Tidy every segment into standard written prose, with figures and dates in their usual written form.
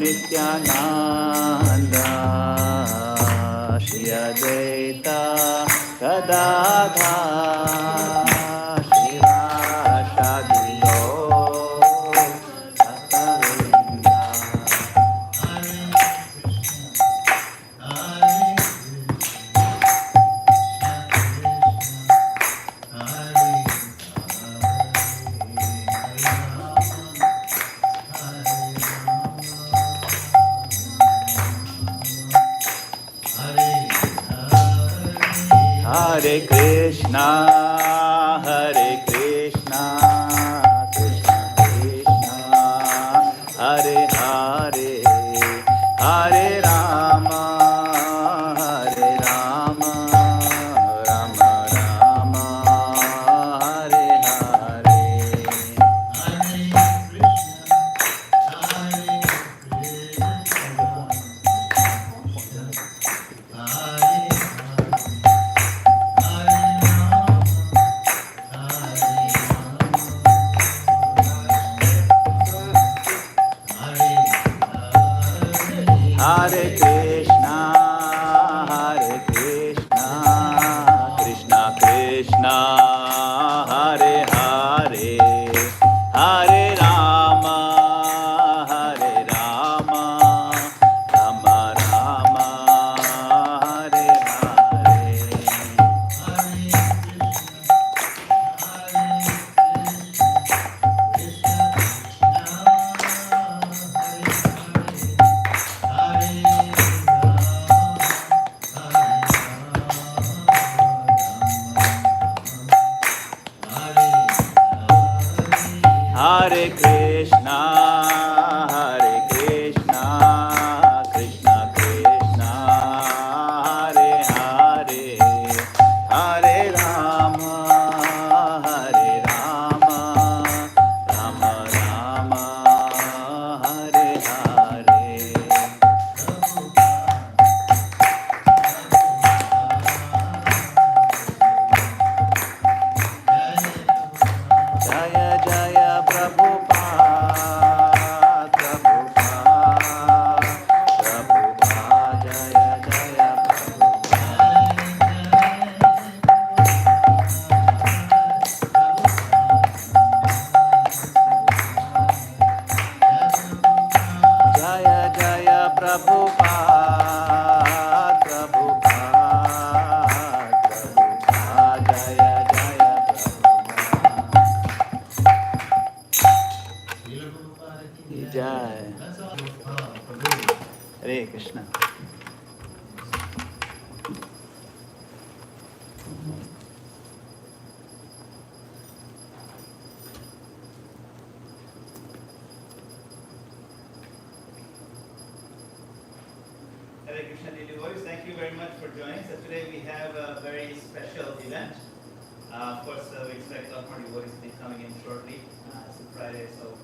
Nityananda Shri Advaita Gadadhar Shivasadi Bhaktavinda. Hare Krishna, Hare Krishna, Krishna Krishna, Hare Hare, Hare Rama, Hare Rama, Rama Rama, Hare Hare. Hare Krishna, Hare Krishna, Krishna Krishna, Hare Hare, Hare Rama, Hare Rama, Rama Rama, Hare Hare. Hare Krishna, Hare Krishna, Krishna Krishna, Hare Hare, Hare Rama, Hare Rama, Rama Rama, Hare Hare. Jaya Jaya Prabhupada, Prabhupada, Prabhupada, Jaya Jaya Prabhupada. Jaya Jaya Prabhupada, Prabhupada, Prabhupada, Jaya Jaya Prabhupada. Jai. Hare Krishna. Hare Krishna daily devotees, thank you very much for joining. So today we have a very special event. Of course, we expect a lot more devotees to be coming in shortly. It's a Friday, so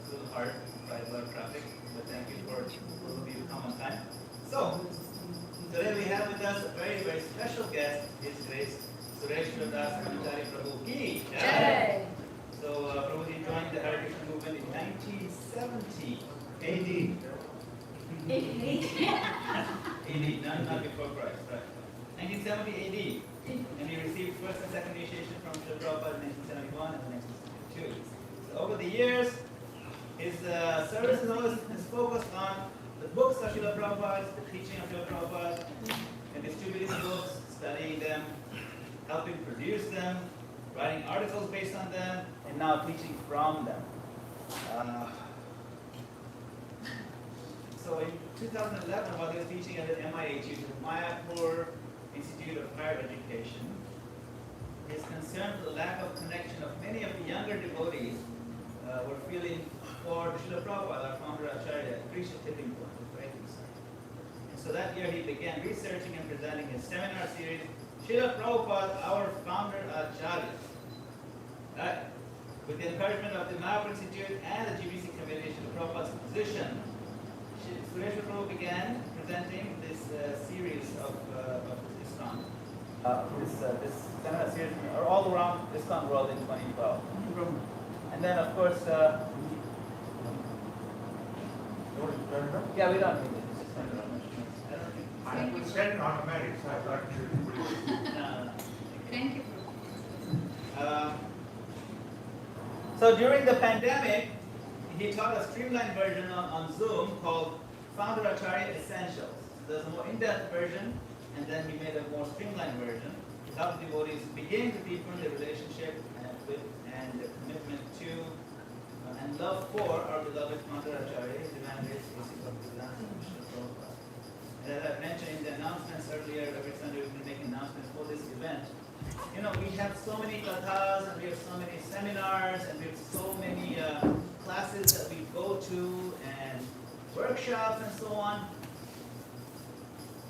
it's a little hard, Friday, a lot of traffic. But thank you for those of you who come on time. So today we have with us a very, very special guest, His Grace Suresvara Acharya Prabhu Ki Jai. So Prabhuji joined the Hare Krishna movement in 1970 AD. AD, not before Christ, right? 1970 AD. And he received first and second initiation from Srila Prabhupada in 1971 and 1962. So over the years, his service is focused on the books of Srila Prabhupada, the teaching of Srila Prabhupada, and distributing the books, studying them, helping produce them, writing articles based on them, and now teaching from them. So in 2011, while he was teaching at the MIHU, the Mayapur Institute of Higher Education, his concern for the lack of connection of many of the younger devotees were feeling for Srila Prabhupada, our founder Acharya, reached a tipping point of great concern. And so that year he began researching and presenting his seminar series, Srila Prabhupada, our founder Acharya. Right? With the encouragement of the Mayapur Institute and the GBC committee, Srila Prabhupada's position, Suresvara Prabhu began presenting this series of ISKCON. This seminar series all around ISKCON world in 2012. And then, of course, Yeah, we don't need it. It's just under our machine. I don't think. I would set it automatic, so I thought you should. No. Thank you. So during the pandemic, he taught a streamlined version on Zoom called Founder Acharya Essentials. So there's a more in-depth version, and then he made a more streamlined version. Help devotees begin to deepen their relationship with and their commitment to and love for our beloved Founder Acharya, his divine grace, and as I mentioned in the announcements earlier, every Sunday we've been making announcements for this event. You know, we have so many kathas, and we have so many seminars, and we have so many classes that we go to, and workshops and so on.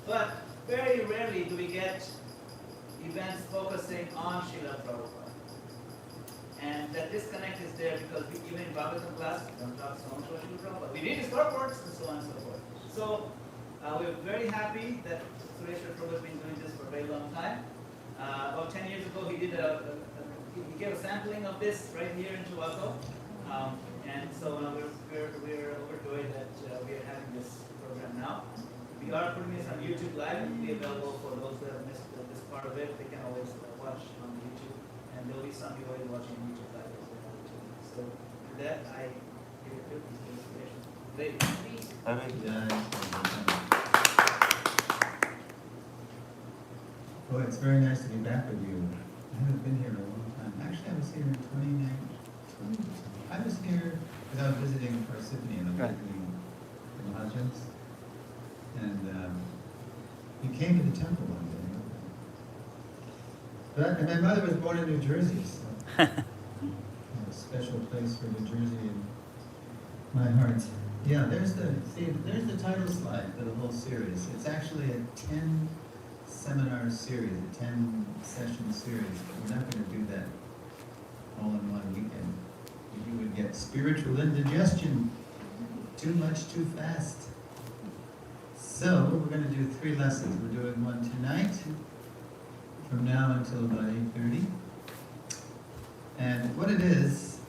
But very rarely do we get events focusing on Srila Prabhupada. And that disconnect is there because even in Bhagavatam class, we don't talk so much about Srila Prabhupada. We read his works and so on and so forth. So we're very happy that Sureshwar Prabhu has been doing this for a very long time. About 10 years ago, he did he gave a sampling of this right here in Chihuahua. And so we're overjoyed that we are having this program now. We are putting this on YouTube Live. It will be available for those that have missed this part of it. They can always watch on YouTube. And there will be some people already watching YouTube Live as well. So with that, I give it to Mr. Inspiration. Well, it's very nice to be back with you. I haven't been here in a long time. Actually, I was here in 2019. I was here because I was visiting Parsippany and I was visiting the Mahajans. And he came to the temple one day. And my mother was born in New Jersey, so a special place for New Jersey in my heart. Yeah, there's the title slide for the whole series. It's actually a 10 seminar series, a 10 session series. We're not going to do that all in one weekend. You would get spiritual indigestion, too much too fast. So we're going to do 3 lessons. We're doing one tonight, from now until about 8:30. And what it is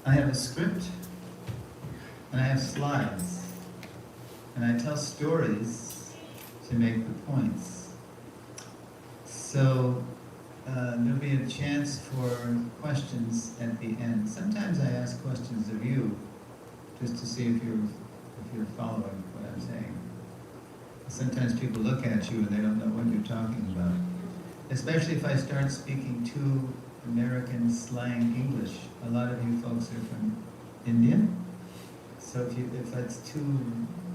I have a script, and I have slides, and I tell stories to make the points. So there'll be a chance for questions at the end. Sometimes I ask questions of you, just to see if you're following what I'm saying. Sometimes people look at you and they don't know what you're talking about. Especially if I start speaking too American slang English. A lot of you folks are from India. So if that's too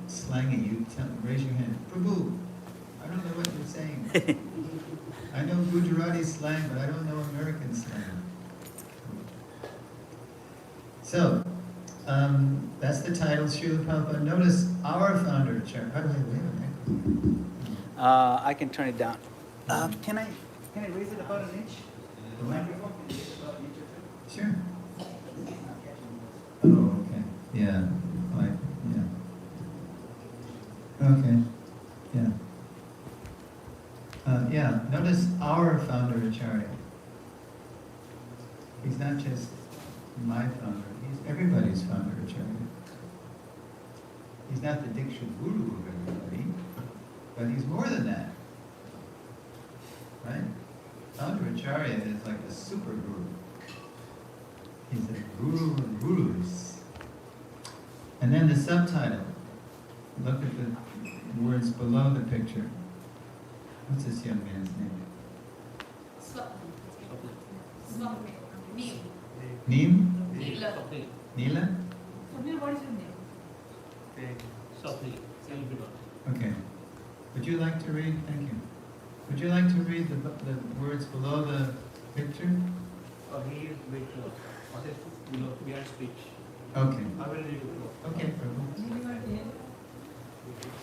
slangy, you raise your hand. Prabhu, I don't know what you're saying. I know Gujarati slang, but I don't know American slang. So, that's the title, Srila Prabhupada. Notice our founder, Acharya. By the way, we have an echo. I can turn it down. Can I raise it about an inch? The Microphone, can you raise it about an inch or two? Sure. It's not catching this. Oh, okay. Yeah. Like, yeah. Okay. Yeah. Yeah. Notice our founder, Acharya. He's not just my founder. He's everybody's founder, Acharya. He's not the Diksha Guru of everybody, but he's more than that. Right? Founder Acharya is like a super guru. He's a guru of gurus. And then the subtitle. Look at the words below the picture. What's this young man's name? Neem? Neela. Neela? Swapnil, what is your name? Okay. Would you like to read? Thank you. Would you like to read the words below the picture? He is with beyond speech. Okay. I will read it. Okay, Prabhu.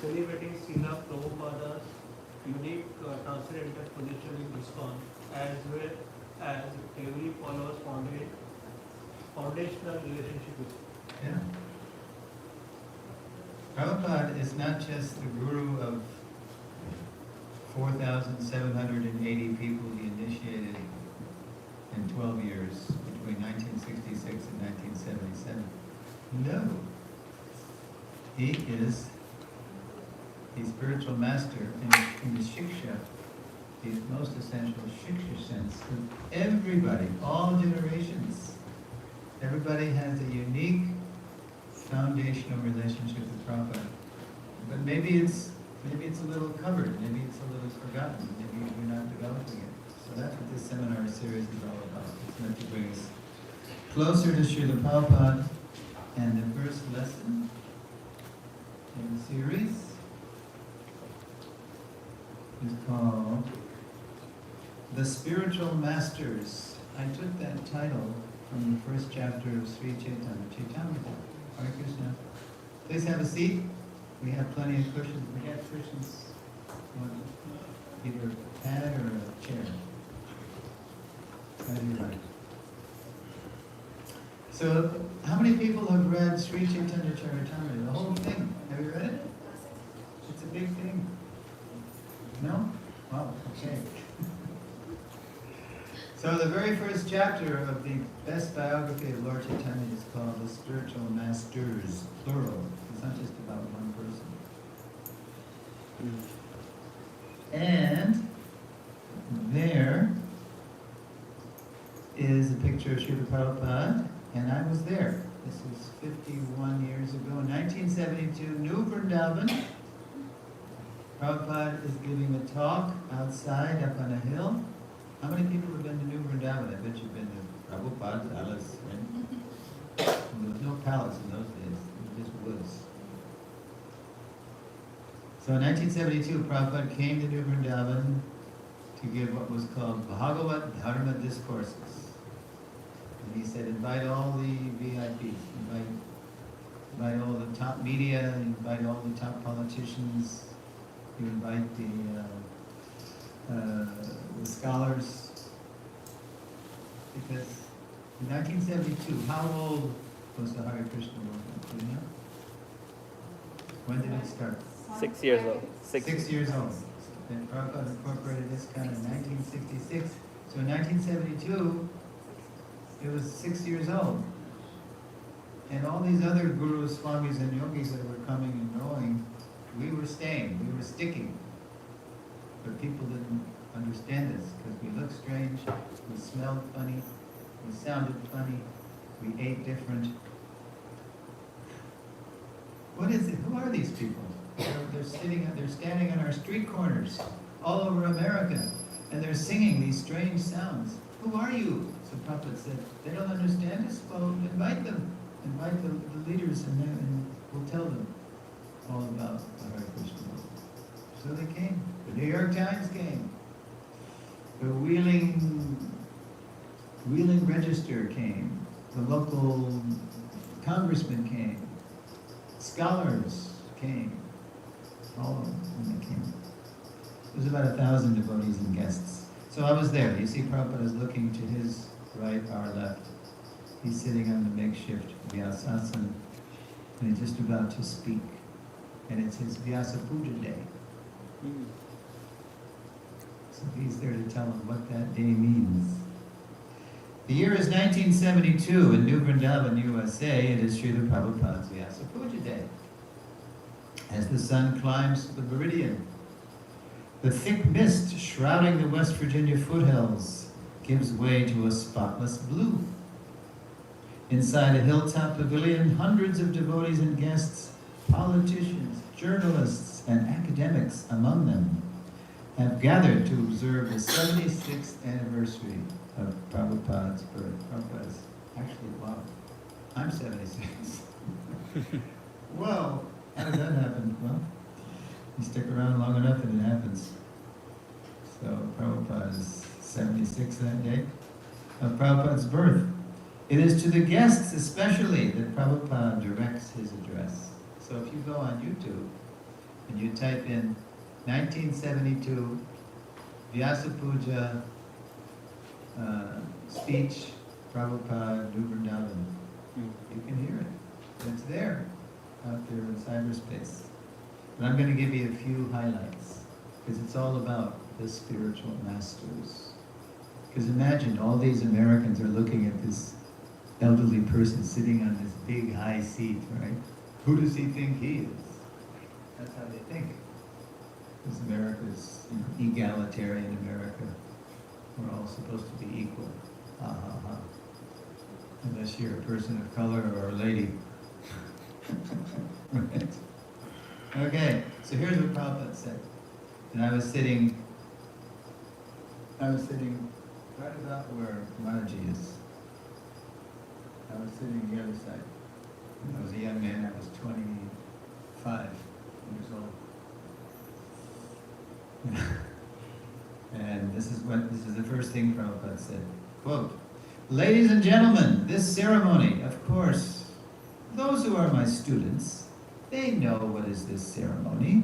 Celebrating Srila Prabhupada's unique transcendental position in ISKCON, as well as every follower's foundational relationship with him. Yeah. Prabhupada is not just the guru of 4,780 people he initiated in 12 years between 1966 and 1977. No. He is the spiritual master in the shiksha, the most essential shiksha sense. Everybody, all generations, everybody has a unique foundational relationship with Prabhupada. But maybe it's a little covered, maybe it's a little forgotten, maybe you're not developing it. So that's what this seminar series is all about. It's meant to bring us closer to Srila Prabhupada. And the first lesson in the series is called The Spiritual Masters. I took that title from the first chapter of Sri Chaitanya Chaitamrita. Hare Krishna. Please have a seat. We have plenty of cushions. We have cushions. Either a pad or a chair. As you like. So, how many people have read Sri Chaitanya Charitamrita? The whole thing. Have you read it? It's a big thing. No? Wow, okay. So the very first chapter of the best biography of Lord Chaitanya is called The Spiritual Masters, plural. It's not just about one person. And there is a picture of Srila Prabhupada, and I was there. This was 51 years ago, 1972, New Vrindavan. Prabhupada is giving a talk outside up on a hill. How many people have been to New Vrindavan? I bet you've been to Prabhupada's palace, right? There was no palace in those days, it was just woods. So in 1972, Prabhupada came to New Vrindavan to give what was called Bhagavat Dharma Discourses. And he said, invite all the VIPs, invite all the top media, invite all the top politicians, you invite the scholars, because in 1972, how old was the Hare Krishna movement? Do you know? When did it start? 6 years old. 6 years old. And Prabhupada incorporated this kind in 1966. So in 1972, it was 6 years old. And all these other gurus, swamis, and yogis that were coming and going, we were staying, we were sticking. But people didn't understand us because we looked strange, we smelled funny, we sounded funny, we ate different. What is it? Who are these people? They're standing on our street corners all over America, and they're singing these strange sounds. Who are you? So Prabhupada said, they don't understand us, well, invite them. Invite the leaders and we'll tell them all about the Hare Krishna. So they came. The New York Times came. The Wheeling Register came. The local congressman came. Scholars came. All of them when they came. There was about 1,000 devotees and guests. So I was there. You see Prabhupada is looking to his right, our left. He's sitting on the makeshift Vyasasana, and he's just about to speak. And it's his Vyasa Puja day. So he's there to tell him what that day means. The year is 1972 in New Vrindavan, USA. It is Srila Prabhupada's Vyasa Puja day. As the sun climbs the meridian, the thick mist shrouding the West Virginia foothills gives way to a spotless blue. Inside a hilltop pavilion, hundreds of devotees and guests, politicians, journalists, and academics among them, have gathered to observe the 76th anniversary of Prabhupada's birth. Prabhupada's actually, wow, I'm 76. Whoa, how did that happen? Well, you stick around long enough and it happens. So Prabhupada is 76 that day of Prabhupada's birth. It is to the guests especially that Prabhupada directs his address. So if you go on YouTube and you type in 1972 Vyasa Puja speech Prabhupada New Vrindavan, you can hear it. It's there, out there in cyberspace. But I'm going to give you a few highlights, because it's all about the spiritual masters. Because imagine all these Americans are looking at this elderly person sitting on this big high seat, right? Who does he think he is? That's how they think. Because America's, egalitarian America. We're all supposed to be equal. Ha ha ha. Unless you're a person of color or a lady. Right. Okay, so here's what Prabhupada said. And I was sitting right about where Mataji is. I was sitting on the other side. When I was a young man, I was 25 years old. And this is the first thing Prabhupada said. Quote, "Ladies and gentlemen, this ceremony, of course, those who are my students, they know what is this ceremony.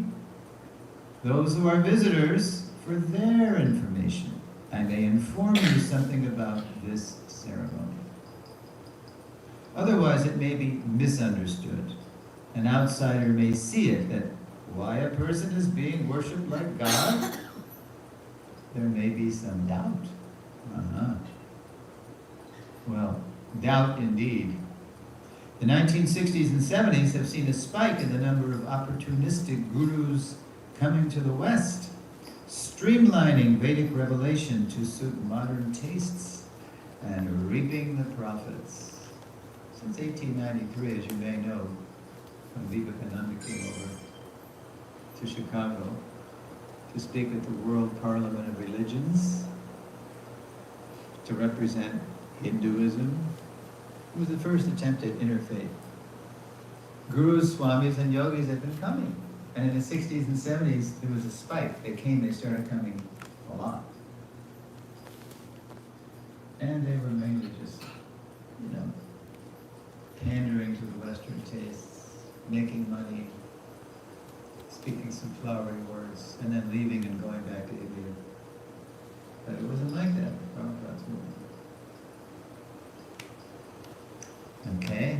Those who are visitors, for their information, I may inform you something about this ceremony. Otherwise, it may be misunderstood. An outsider may see it that why a person is being worshipped like God, there may be some doubt." Well, doubt indeed. The 1960s and 70s have seen a spike in the number of opportunistic gurus coming to the West, streamlining Vedic revelation to suit modern tastes and reaping the profits. Since 1893, as you may know, when Vivekananda came over to Chicago to speak at the World Parliament of Religions, to represent Hinduism, it was the first attempt at interfaith. Gurus, swamis, and yogis had been coming. And in the 60s and 70s, there was a spike. They started coming a lot. And they were mainly just, pandering to the Western tastes, making money, speaking some flowery words, and then leaving and going back to India. But it wasn't like that with Prabhupada's movement. Okay.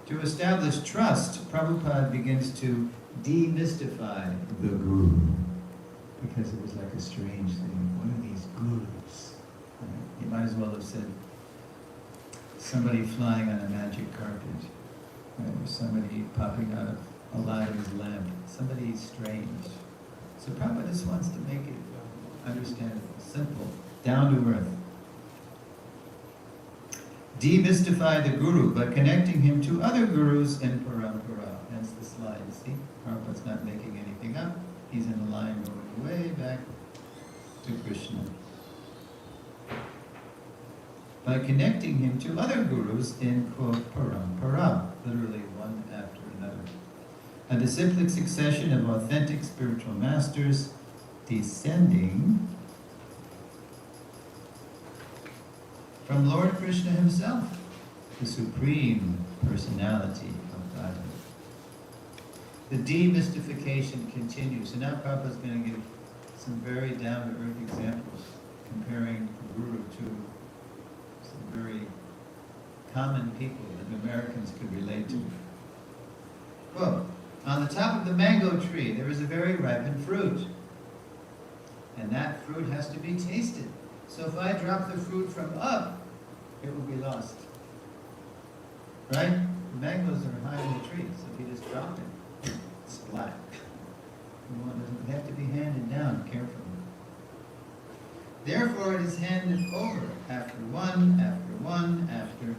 To establish trust, Prabhupada begins to demystify the guru, because it was like a strange thing. What are these gurus? You might as well have said somebody flying on a magic carpet, or somebody popping out of Aladdin's lamp, somebody strange. So Prabhupada just wants to make it understandable, simple, down to earth. Demystify the guru by connecting him to other gurus in parampara. Hence the slide. See, Prabhupada's not making anything up. He's in a line going way back to Krishna. By connecting him to other gurus in, quote, parampara, literally one after another. A disciplic succession of authentic spiritual masters descending from Lord Krishna himself, the Supreme Personality of Godhead. The demystification continues. So now Prabhupada's going to give some very down-to-earth examples, comparing the Guru to some very common people that Americans could relate to. Quote, "On the top of the mango tree there is a very ripened fruit, and that fruit has to be tasted. So if I drop the fruit from up, it will be lost." Right? The mangoes are high in the tree, so if you just drop it, it's flat. It doesn't have to be handed down carefully. Therefore it is handed over after one, after.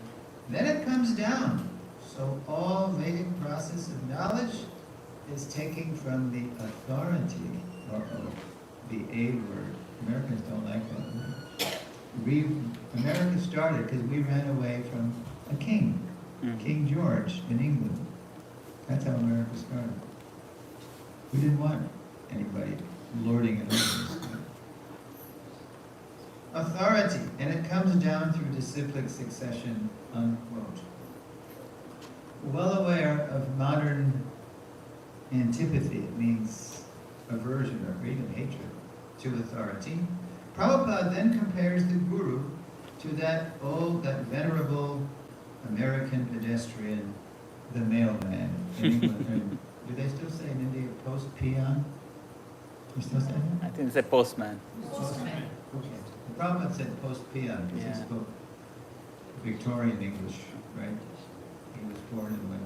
Then it comes down. So all Vedic process of knowledge is taking from the authority. The A word. Americans don't like that word. America started because we ran away from a king, King George in England. That's how America started. We didn't want anybody lording it over us. Authority, and it comes down through disciplic succession, unquote. Well aware of modern antipathy, it means aversion or even hatred to authority, Prabhupada then compares the guru to that venerable American pedestrian, the mailman. In England, do they still say in India post-peon? You still say that? I think it's a postman. Postman. Okay. The Prabhupada said post-peon because he spoke Victorian English, right? He was born when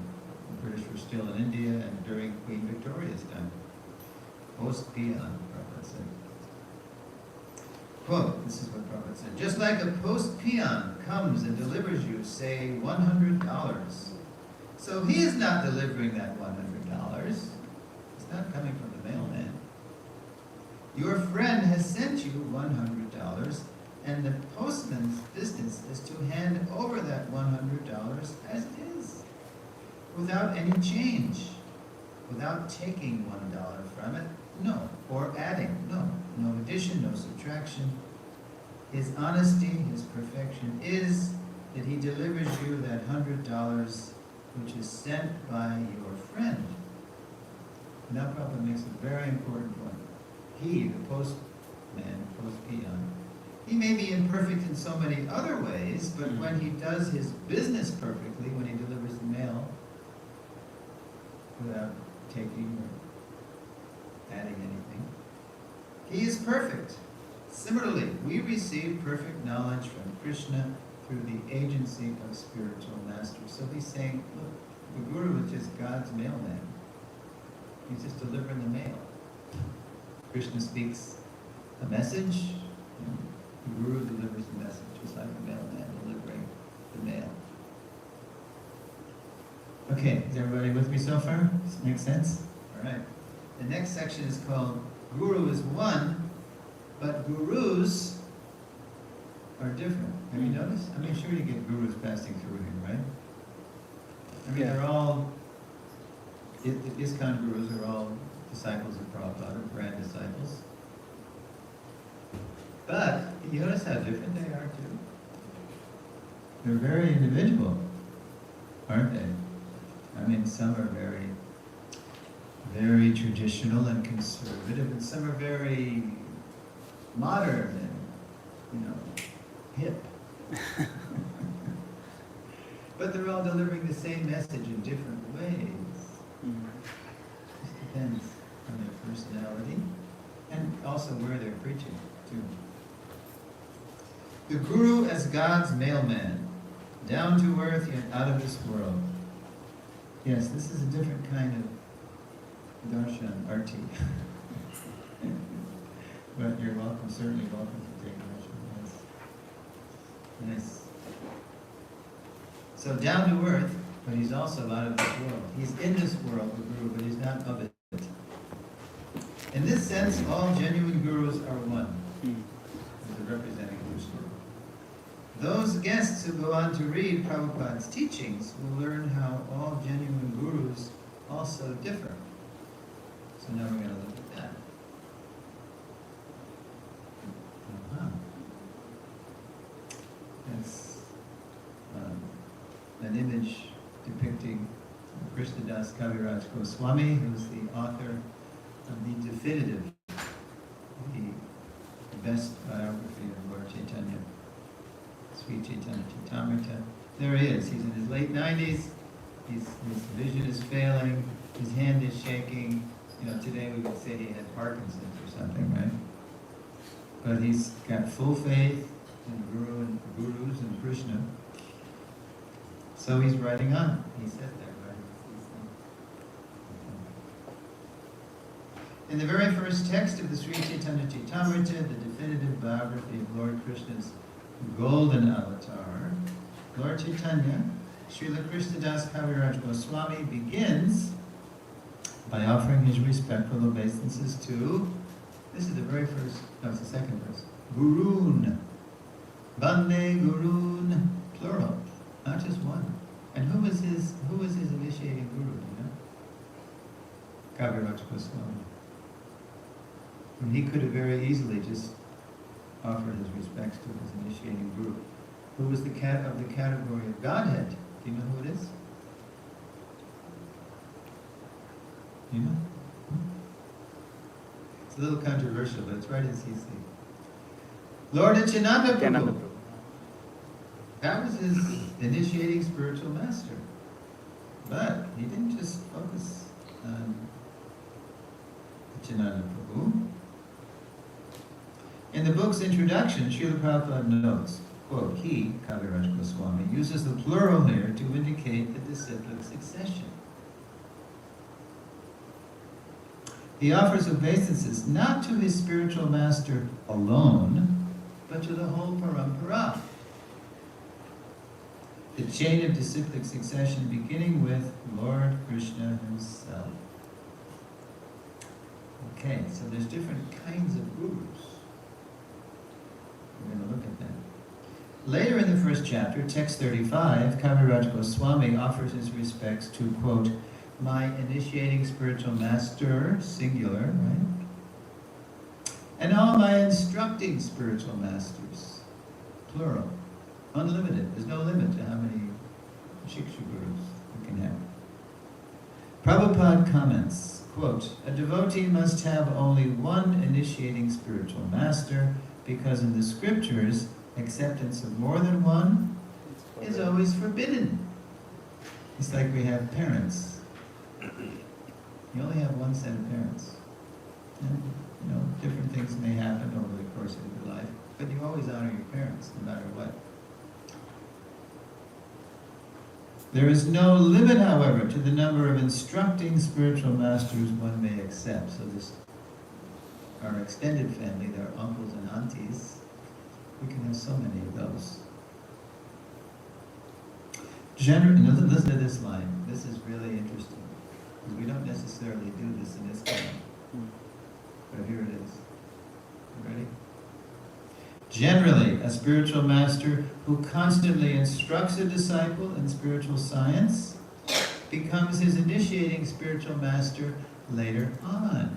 the British were still in India and during Queen Victoria's time. Post-peon, Prabhupada said. Quote, this is what Prabhupada said, just like a post-peon comes and delivers you, say, $100. So he is not delivering that $100. It's not coming from the mailman. Your friend has sent you $100, and the postman's business is to hand over that $100 as it is, without any change, without taking $1 from it, no, or adding, no addition, no subtraction. His honesty, his perfection is that he delivers you that $100 which is sent by your friend. Now Prabhupada makes a very important point. He, the postman, post-peon, he may be imperfect in so many other ways, but when he does his business perfectly, when he delivers the mail without taking or adding anything, he is perfect. Similarly, we receive perfect knowledge from Krishna through the agency of spiritual masters. So he's saying, look, the Guru is just God's mailman. He's just delivering the mail. Krishna speaks a message, the Guru delivers the message, just like a mailman delivering the mail. Okay, is everybody with me so far? Does it make sense? All right. The next section is called Guru is one, but Gurus are different. Have you noticed? I mean, sure you get Gurus passing through here, right? I mean, Yeah. they're all, the ISKCON Gurus are all disciples of Prabhupada, or grand disciples. But, you notice how different they are too? They're very individual, aren't they? I mean, some are very, very traditional and conservative, and some are very modern and, hip. But they're all delivering the same message in different ways. Just depends on their personality and also where they're preaching too. The Guru as God's mailman, down to earth yet out of this world. Yes, this is a different kind of darshan, arti. But you're welcome, certainly welcome to take darshan. Yes. Nice. So down to earth, but he's also out of this world. He's in this world, the Guru, but he's not of it. In this sense, all genuine Gurus are one. They're representing Krishna. Those guests who go on to read Prabhupada's teachings will learn how all genuine Gurus also differ. So now we're going to look at that. That's an image depicting Krishnadas Kaviraj Goswami, who's the author of the definitive, the best biography of Lord Chaitanya, Sri Chaitanya Chaitamrita. There he is. He's in his late 90s. His vision is failing. His hand is shaking. Today we would say he had Parkinson's or something, right? But he's got full faith in the Guru and Gurus and Krishna. So he's writing on. He said that, right? In the very first text of the Sri Chaitanya Chaitamrita, the definitive biography of Lord Krishna's golden avatar, Lord Chaitanya, Srila Krishnadas Kaviraj Goswami begins by offering his respectful obeisances to, this is the very first, no, it's the second verse, Gurun. Bande Gurun, plural, not just one. And who was his initiating Guru, Kaviraj Goswami. And he could have very easily just offered his respects to his initiating Guru, who was of the category of Godhead. Do you know who it is? You know? It's a little controversial, but it's right in CC. Lord Nityananda Prabhu. That was his initiating spiritual master. But he didn't just focus on Nityananda Prabhu. In the book's introduction, Srila Prabhupada notes, quote, he, Kaviraj Goswami, uses the plural here to indicate the disciplic succession. He offers obeisances not to his spiritual master alone, but to the whole parampara. The chain of disciplic succession beginning with Lord Krishna himself. Okay, so there's different kinds of gurus. We're going to look at that. Later in the first chapter, text 35, Kaviraj Goswami offers his respects to, quote, my initiating spiritual master, singular, right? And all my instructing spiritual masters, plural, unlimited. There's no limit to how many Shiksha gurus you can have. Prabhupada comments, quote, a devotee must have only one initiating spiritual master because in the scriptures, acceptance of more than one is always forbidden. It's like we have parents. You only have one set of parents. And, different things may happen over the course of your life, but you always honor your parents, no matter what. There is no limit, however, to the number of instructing spiritual masters one may accept. So our extended family, their uncles and aunties, we can have so many of those. Listen to this line. This is really interesting. Because we don't necessarily do this in this time. But here it is. You ready? Generally, a spiritual master who constantly instructs a disciple in spiritual science becomes his initiating spiritual master later on.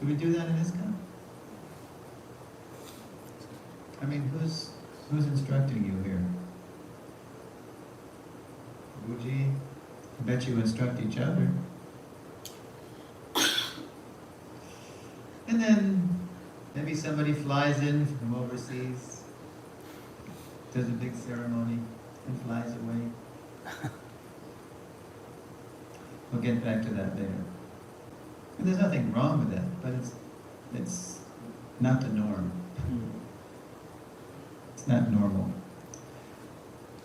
Do we do that in ISKCON? I mean, who's instructing you here? Guruji? I bet you instruct each other. And then maybe somebody flies in from overseas, does a big ceremony, and flies away. We'll get back to that later. And there's nothing wrong with that, but it's not the norm. It's not normal.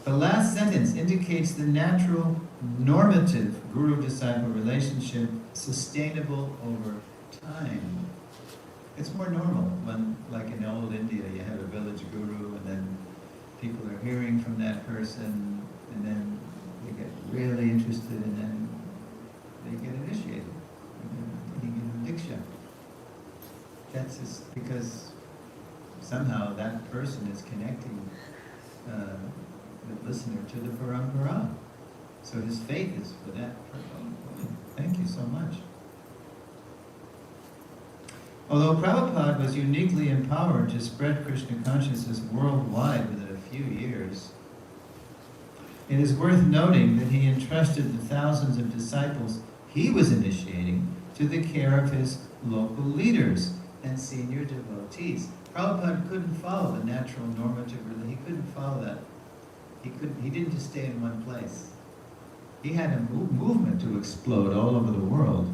The last sentence indicates the natural, normative guru-disciple relationship sustainable over time. It's more normal when, like in old India, you have a village guru and then people are hearing from that person and then they get really interested and then they get initiated. They get a diksha. That's just because somehow that person is connecting the listener to the parampara. So his faith is for that. Thank you so much. Although Prabhupada was uniquely empowered to spread Krishna consciousness worldwide within a few years, it is worth noting that he entrusted the thousands of disciples he was initiating to the care of his local leaders and senior devotees. Prabhupada couldn't follow the natural normative religion. He couldn't follow that. He didn't just stay in one place. He had a movement to explode all over the world.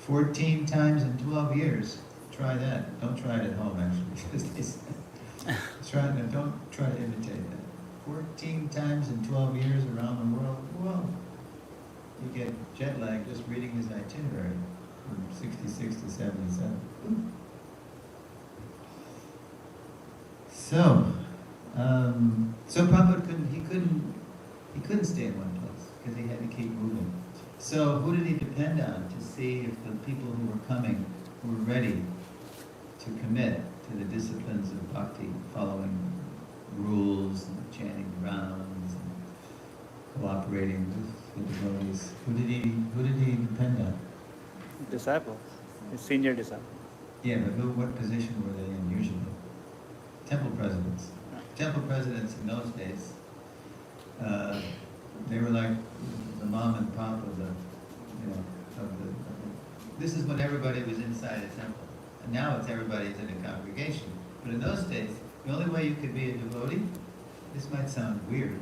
14 times in 12 years. Try that. Don't try it at home, actually. Don't try to imitate that. 14 times in 12 years around the world. Whoa. You get jet lag just reading his itinerary from 66 to 77. Ooh. So Prabhupada couldn't stay in one place because he had to keep moving. So who did he depend on to see if the people who were coming were ready to commit to the disciplines of bhakti, following rules and chanting rounds and cooperating with the devotees? Who did he depend on? Disciples, his senior disciple. Yeah, but what position were they in usually? Temple presidents. Temple presidents in those days, they were like the mom and pop of the, this is when everybody was inside a temple. And now it's everybody's in a congregation. But in those days, the only way you could be a devotee, this might sound weird,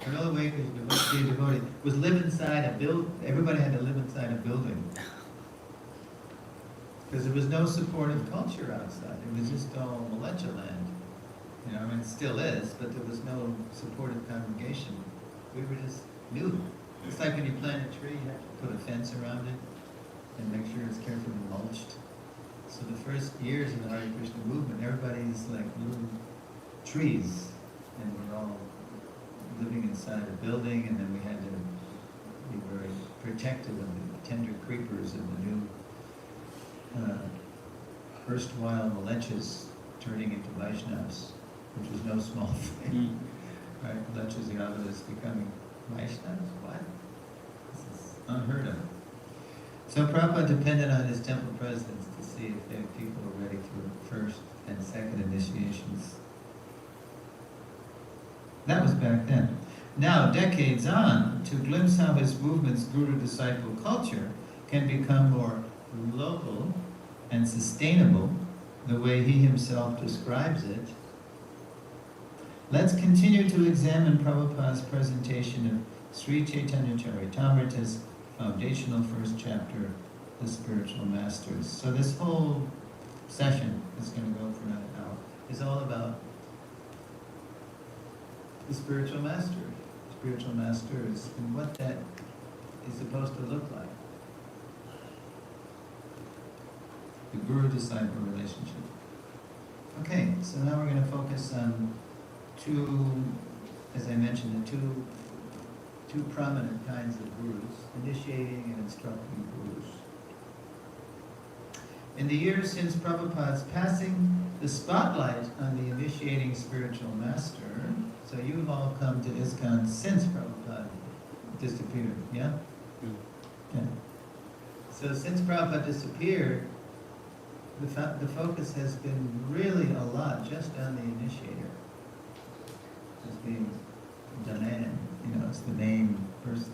the only way you could be a devotee was live inside a building. Everybody had to live inside a building. Because there was no supportive culture outside. It was just all militia land. You know, I mean, it still is, but there was no supportive congregation. We were just new. It's like when you plant a tree, you have to put a fence around it and make sure it's carefully mulched. So the first years of the Hare Krishna movement, everybody's like little trees, and we're all living inside a building, and then we had to be very protective of the tender creepers of the new erstwhile milechas turning into Vaishnavas, which was no small thing. Right? Milechas Yadavas becoming Vaishnavas? What? This is unheard of. So Prabhupada depended on his temple presidents to see if their people were ready for first and second initiations. That was back then. Now, decades on, to glimpse how his movement's guru-disciple culture can become more local and sustainable, the way he himself describes it, let's continue to examine Prabhupada's presentation of Sri Chaitanya Charitamrita's foundational first chapter, The Spiritual Masters. So this whole session is going to go for another hour, is all about the spiritual masters, and what that is supposed to look like. The guru-disciple relationship. Okay, so now we're going to focus on two, as I mentioned, the two prominent kinds of gurus, initiating and instructing gurus. In the years since Prabhupada's passing, the spotlight on the initiating spiritual master, so you've all come to ISKCON since Prabhupada disappeared, yeah? Yeah. So since Prabhupada disappeared, the focus has been really a lot just on the initiator. As being Danan, it's the main person.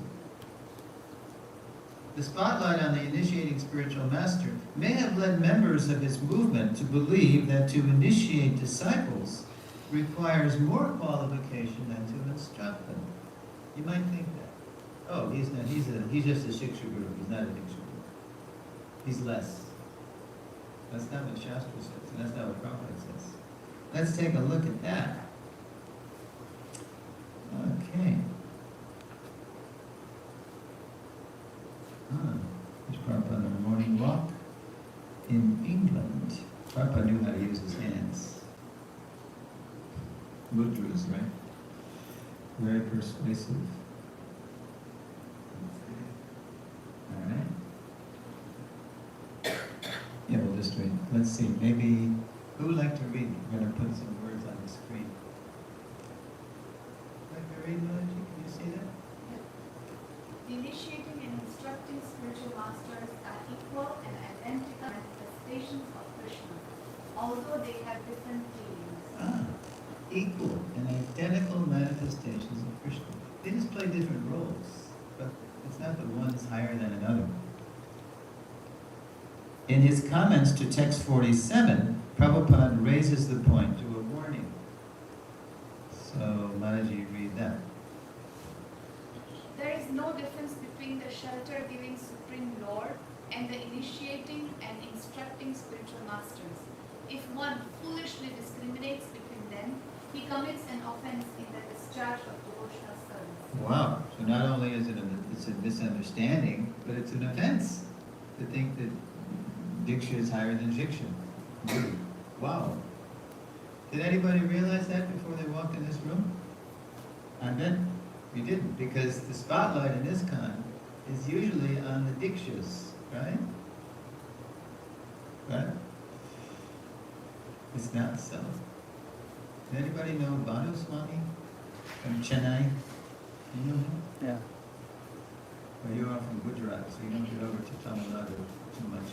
The spotlight on the initiating spiritual master may have led members of his movement to believe that to initiate disciples requires more qualification than to instruct them. You might think that. Oh, he's just a Shiksha Guru, he's not a Diksha Guru. He's less. That's not what Shastra says, and that's not what Prabhupada says. Let's take a look at that. Okay. There's Prabhupada on a morning walk in England. Prabhupada knew how to use his hands. Mudras, right? Very persuasive. All right. Yeah, we'll just read. Let's see. Maybe who would like to read? We're going to put some words on the screen. Like to read, Malaji? Can you see that? The initiating and instructing spiritual masters are equal and identical manifestations of Krishna, although they have different dealings. Equal and identical manifestations of Krishna. They just play different roles, but it's not that one's higher than another. In his comments to text 47, Prabhupada raises the point to a warning. So, Mataji, read that. There is no difference between the shelter-giving Supreme Lord and the initiating and instructing spiritual masters. If one foolishly discriminates between them, he commits an offense in the discharge of devotional service. Wow. So not only is it it's a misunderstanding, but it's an offense to think that Diksha is higher than Shiksha. Wow. Did anybody realize that before they walked in this room? I bet we didn't, because the spotlight in ISKCON is usually on the Dikshas, right? Right? It's not so. Does anybody know Bhanu Swami from Chennai? You know him? Yeah. Well, you are from Gujarat, so you don't get over to Tamil Nadu too much.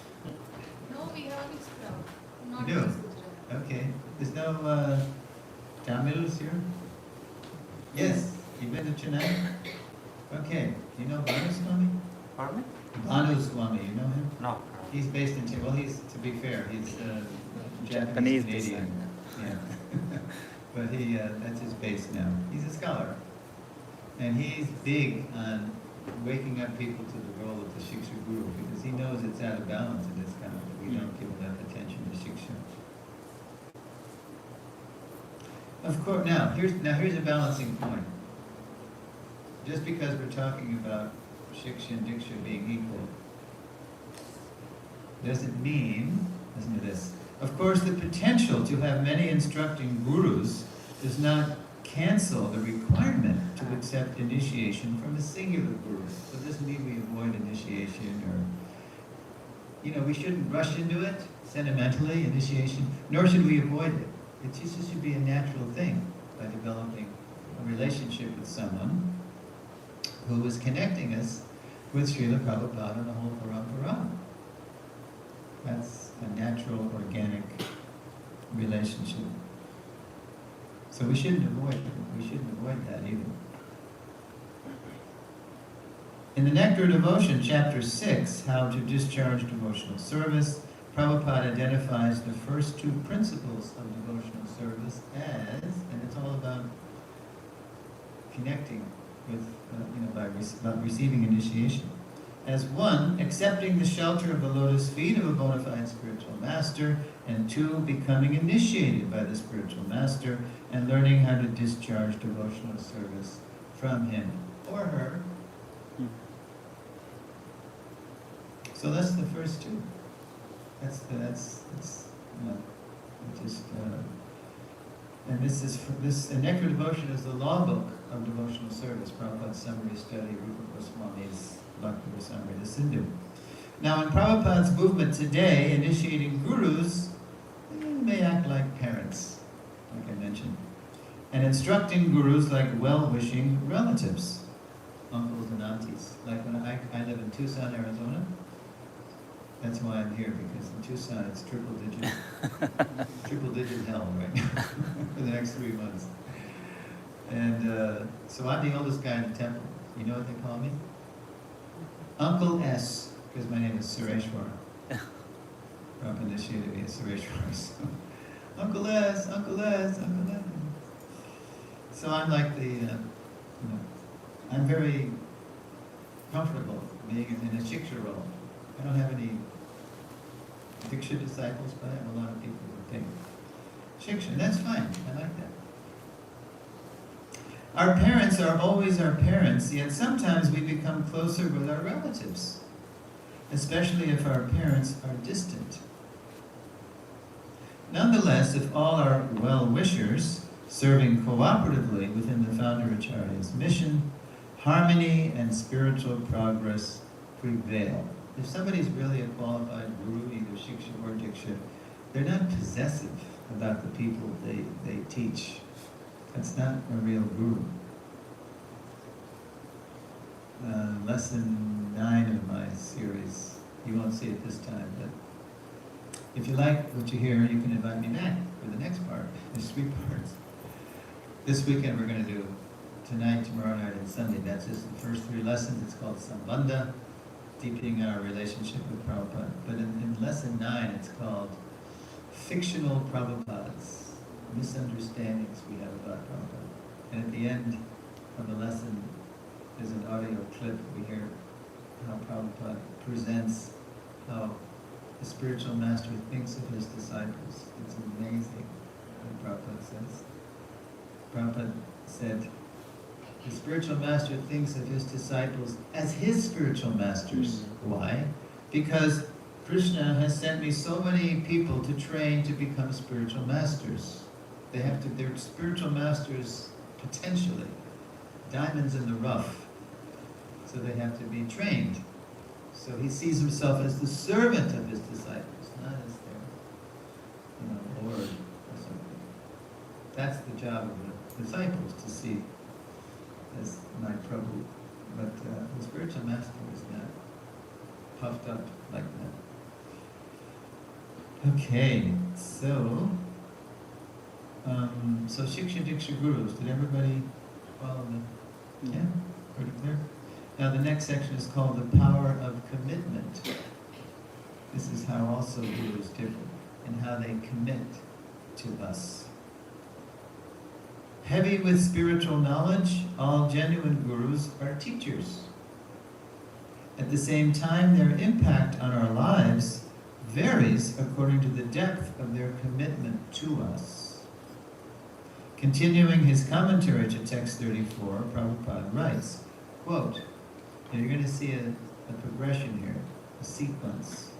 No, we have this crowd, not You do? just Gujarat. Okay. There's no Tamils here? Yes. You've been to Chennai? Okay. You know Bhanu Swami? Pardon me? Bhanu Swami, you know him? No. He's based in Chennai. Well, to be fair, he's Japanese Japanese Canadian. descent. Yeah. But that's his base now. He's a scholar. And he's big on waking up people to the role of the Shiksha Guru, because he knows it's out of balance in this kind of We don't give enough attention to Shiksha. Of course, now here's a balancing point. Just because we're talking about Shiksha and Diksha being equal, doesn't mean, listen to this, of course the potential to have many instructing gurus does not cancel the requirement to accept initiation from a singular guru. So it doesn't mean we avoid initiation or, we shouldn't rush into it, sentimentally, initiation, nor should we avoid it. It just should be a natural thing by developing a relationship with someone who is connecting us with Srila Prabhupada and the whole parampara. That's a natural, organic relationship. So we shouldn't avoid it. We shouldn't avoid that either. In the Nectar of Devotion, chapter 6, How to Discharge Devotional Service, Prabhupada identifies the first two principles of devotional service as, and it's all about connecting with, about receiving initiation. As one, accepting the shelter of the lotus feet of a bona fide spiritual master, and two, becoming initiated by the spiritual master and learning how to discharge devotional service from him or her. So that's the first two. And this Nectar Devotion is the law book of devotional service, Prabhupada's summary study, Rupa Goswami's Bhakti Rasamrita Sindhu. Now in Prabhupada's movement today, initiating gurus may act like parents, like I mentioned, and instructing gurus like well-wishing relatives, uncles and aunties. Like when I live in Tucson, Arizona. That's why I'm here, because in Tucson it's triple digit hell right now for the next 3 months. And so I'm the oldest guy in the temple. You know what they call me? Uncle S, because my name is Suresvara. Prabhupada initiated me as Suresvara. So, Uncle S, Uncle S, Uncle S. So I'm like I'm very comfortable being in a Shiksha role. I don't have any Diksha disciples, but I have a lot of people who take Shiksha, and that's fine. I like that. Our parents are always our parents, yet sometimes we become closer with our relatives, especially if our parents are distant. Nonetheless, if all are well-wishers, serving cooperatively within the founder Acharya's mission, harmony and spiritual progress prevail. If somebody's really a qualified guru, either Shiksha or Diksha, they're not possessive about the people they teach. That's not a real guru. Lesson 9 of my series, you won't see it this time, but if you like what you hear, you can invite me back for the next part. There's 3 parts. This weekend we're going to do tonight, tomorrow night, and Sunday. That's just the first 3 lessons. It's called Sambandha, deepening our relationship with Prabhupada. But in lesson 9, it's called Fictional Prabhupadas, misunderstandings we have about Prabhupada. And at the end of the lesson, there's an audio clip. We hear how Prabhupada presents how the spiritual master thinks of his disciples. It's amazing what Prabhupada says. Prabhupada said, the spiritual master thinks of his disciples as his spiritual masters. Why? Because Krishna has sent me so many people to train to become spiritual masters. They're spiritual masters potentially, diamonds in the rough. So they have to be trained. So he sees himself as the servant of his disciples, not as their, Lord or something. That's the job of the disciples, to see as my prabhu. But the spiritual master is not puffed up like that. Okay, so Shiksha Diksha Gurus, did everybody follow the, yeah, pretty clear? Now the next section is called the power of commitment. This is how also gurus differ, and how they commit to us. Heavy with spiritual knowledge, all genuine gurus are teachers. At the same time, their impact on our lives varies according to the depth of their commitment to us. Continuing his commentary to text 34, Prabhupada writes, quote, and you're going to see a progression here, a sequence.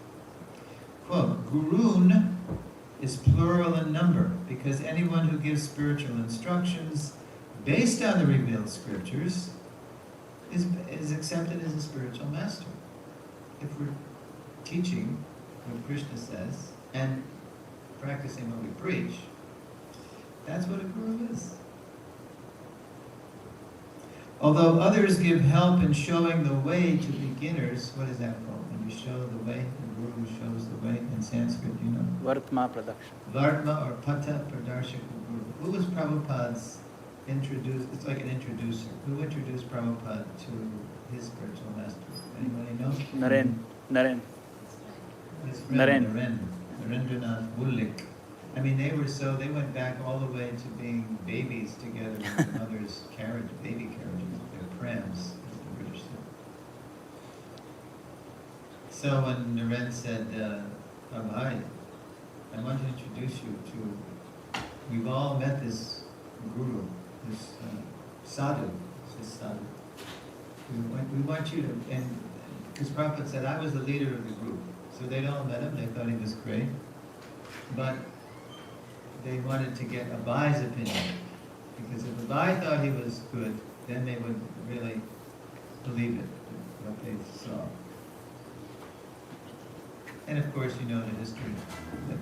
Quote, Gurun is plural in number because anyone who gives spiritual instructions based on the revealed scriptures is accepted as a spiritual master. If we're teaching what Krishna says and practicing what we preach, that's what a guru is. Although others give help in showing the way to beginners, what is that called? When you show the way, the guru shows the way in Sanskrit, you know? Vartma Pradaksha. Vartma or Pata Pradarshaka Guru. Who was Prabhupada's introduced? It's like an introducer. Who introduced Prabhupada to his spiritual master? Anybody know? Naren. His friend Narendranath Bullik. I mean, they went back all the way to being babies together with mother's baby carriages, their prams, as the British said. So when Naren said, Bhai, I want to introduce you to, we've all met this guru, this sadhu, We want you to, and because Prabhupada said, I was the leader of the group. So they'd all met him, they thought he was great. But they wanted to get Abhai's opinion. Because if Abhai thought he was good, then they would really believe it, what they saw. And of course, you know the history that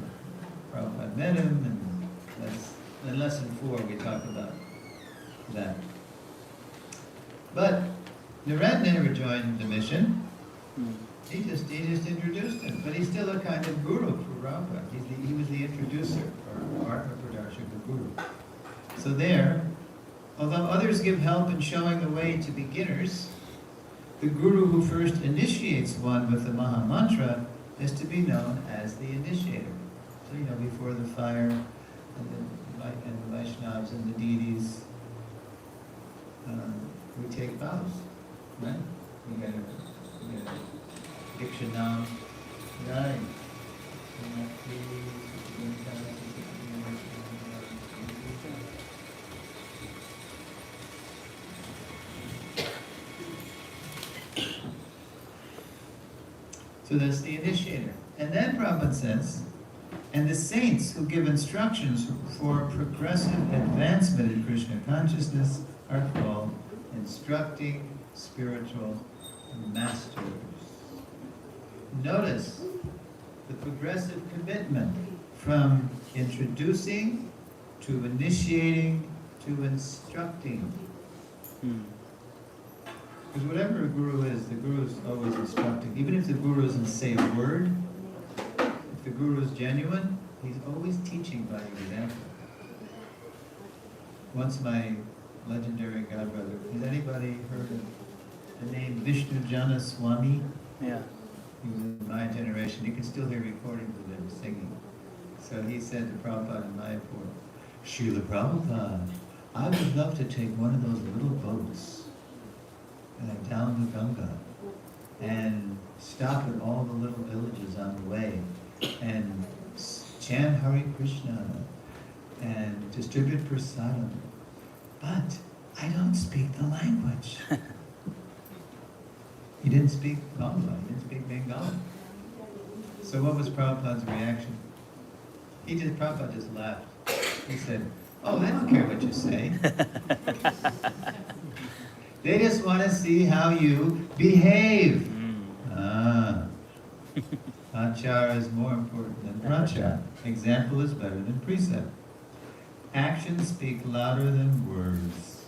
Prabhupada met him, and in lesson 4 we talk about that. But Naren never joined the mission. He just introduced him, but he's still a kind of guru for Prabhupada. He was the introducer, or Atma Pradarshaka Guru. So there, although others give help in showing the way to beginners, the guru who first initiates one with the Maha Mantra is to be known as the initiator. So, you know, before the fire, and the Vaishnavas and the deities, we take vows, right? We get a Diksha Nam, right? So that's the initiator. And then Prabhupada says, and the saints who give instructions for progressive advancement in Krishna consciousness are called instructing spiritual masters. Notice the progressive commitment from introducing to initiating to instructing. Because whatever a guru is, the guru is always instructing. Even if the guru doesn't say a word, if the guru is genuine, he's always teaching by example. Once my legendary godbrother, has anybody heard of the name Vishnu Jana Swami? Yeah. He was in my generation. You can still hear recordings of him singing. So he said to Prabhupada in Mayapur, Srila Prabhupada, I would love to take one of those little boats down the Ganga and stop at all the little villages on the way and chant Hare Krishna and distribute prasadam. But I don't speak the language. He didn't speak Bangla, he didn't speak Bengali. So what was Prabhupada's reaction? Prabhupada just laughed. He said, oh, they don't care what you say. They just want to see how you behave. Acharya is more important than prachar. Example is better than precept. Actions speak louder than words.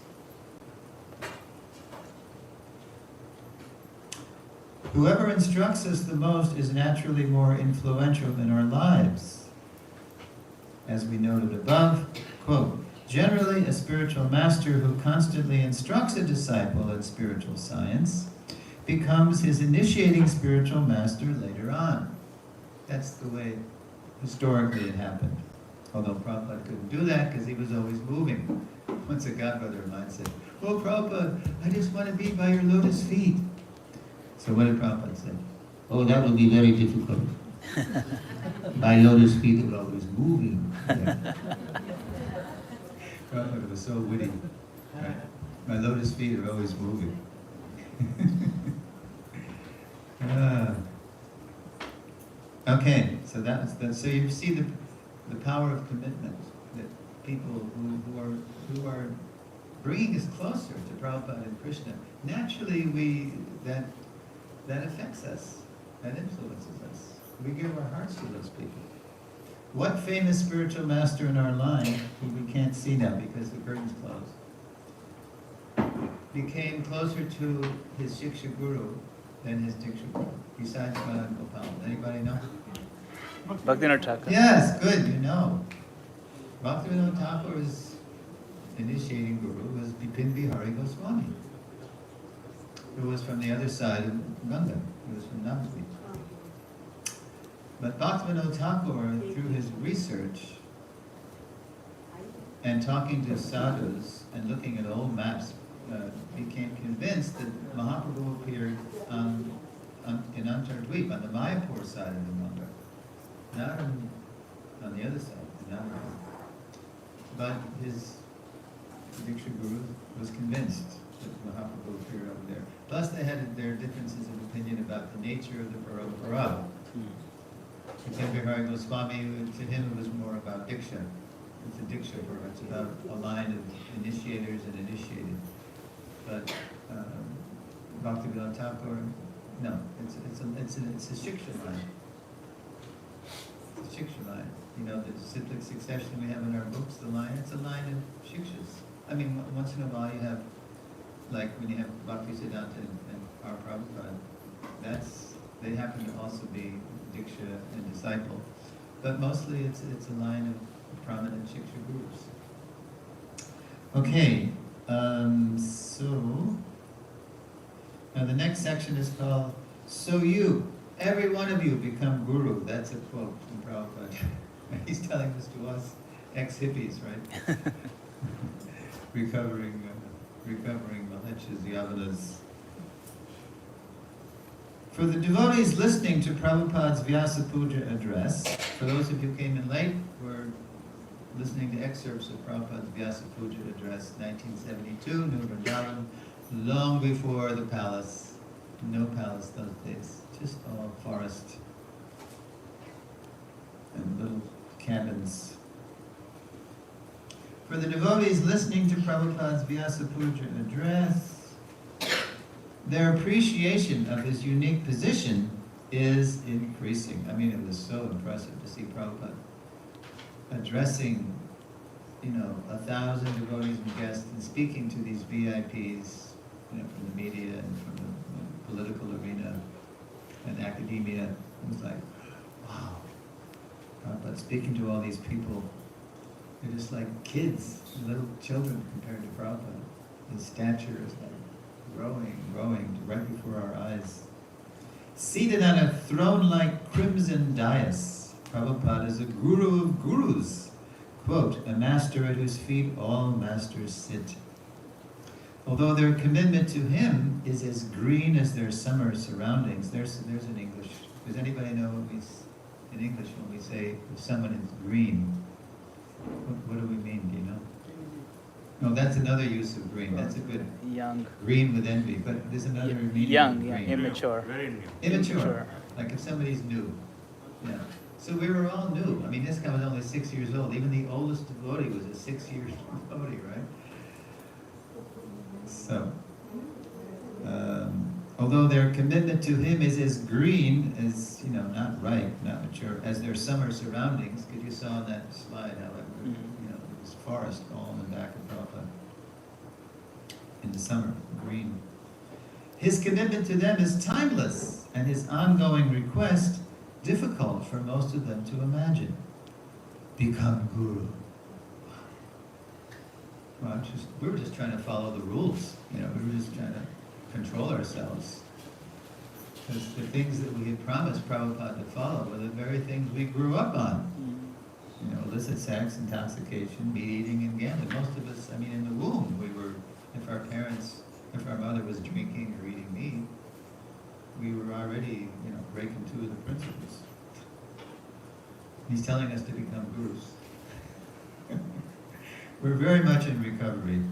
Whoever instructs us the most is naturally more influential in our lives. As we noted above, quote, generally a spiritual master who constantly instructs a disciple in spiritual science becomes his initiating spiritual master later on. That's the way historically it happened. Although Prabhupada couldn't do that because he was always moving. Once a godbrother of mine said, oh Prabhupada, I just want to be by your lotus feet. So what did Prabhupada say? Oh, that will be very difficult. My lotus feet are always moving. Yeah. Prabhupada was so witty. Right? My lotus feet are always moving. Ah. Okay, so that's that. So you see the power of commitment, that people who are bringing us closer to Prabhupada and Krishna. Naturally, that affects us, that influences us. We give our hearts to those people. What famous spiritual master in our line, who we can't see now because the curtain's closed, became closer to his Shiksha Guru than his Diksha Guru, besides Madhan Gopal? Anybody know? Bhaktivinoda Thakur. Yes, good, you know. Bhaktivinoda Thakur's initiating guru was Bipin Bihari Goswami, who was from the other side of Ganga. He was from Navadvip. But Bhaktivinoda Thakur, through his research and talking to sadhus and looking at old maps, became convinced that Mahaprabhu appeared in Antardvip, on the Mayapur side of the Ganga, not on the other side, in Navadvip. But his Diksha Guru was convinced that Mahaprabhu appeared over there. Plus they had their differences of opinion about the nature of the Parampara. Bihari Goswami, to him it was more about Diksha. It's a Diksha Pura. It's about a line of initiators and initiated. But Bhaktivinoda Thakur, no, it's a Shiksha line. It's a Shiksha line. You know, the cyclic succession we have in our books, it's a line of Shikshas. I mean, once in a while you have, like when you have Bhaktisiddhanta and our Prabhupada, they happen to also be Diksha and disciple. But mostly it's a line of prominent Shiksha gurus. Okay, so now the next section is called, "So you, every one of you, become guru." That's a quote from Prabhupada. He's telling this to us ex-hippies, right? recovering Malechas, Yavanas. For the devotees listening to Prabhupada's Vyasa Puja address, for those of you who came in late, we're listening to excerpts of Prabhupada's Vyasa Puja address, 1972, New Vrindavan, long before the palace. No palace those days, just all forest and little cabins. For the devotees listening to Prabhupada's Vyasa Puja address, their appreciation of his unique position is increasing. I mean, it was so impressive to see Prabhupada addressing, 1,000 devotees and guests and speaking to these VIPs, from the media and from the political arena and academia. It was like, wow. Prabhupada speaking to all these people, they're just like kids, little children compared to Prabhupada. His stature is like growing right before our eyes. Seated on a throne-like crimson dais, Prabhupada is a guru of gurus. Quote, "A master at whose feet all masters sit." Although their commitment to him is as green as their summer surroundings. There's an English. Does anybody know in English when we say if someone is green? What do we mean? Do you know? No, that's another use of green. That's a good Young. green with envy. But there's another meaning Young, of yeah, green. immature. Very new. Immature. Like if somebody's new. Yeah. So we were all new. I mean, this guy was only 6 years old. Even the oldest devotee was a 6-year devotee, right? So, although their commitment to him is as green as, not ripe, not mature, as their summer surroundings, because you saw on that slide how there was forest all in the back of Prabhupada in the summer, green. His commitment to them is timeless, and his ongoing request difficult for most of them to imagine. Become guru. Well, we were just trying to follow the rules. We were just trying to control ourselves. Because the things that we had promised Prabhupada to follow were the very things we grew up on. Illicit sex, intoxication, meat eating, and gambling. Most of us, in the womb, if our mother was drinking or eating meat, we were already, breaking two of the principles. He's telling us to become gurus. We're very much in recovery.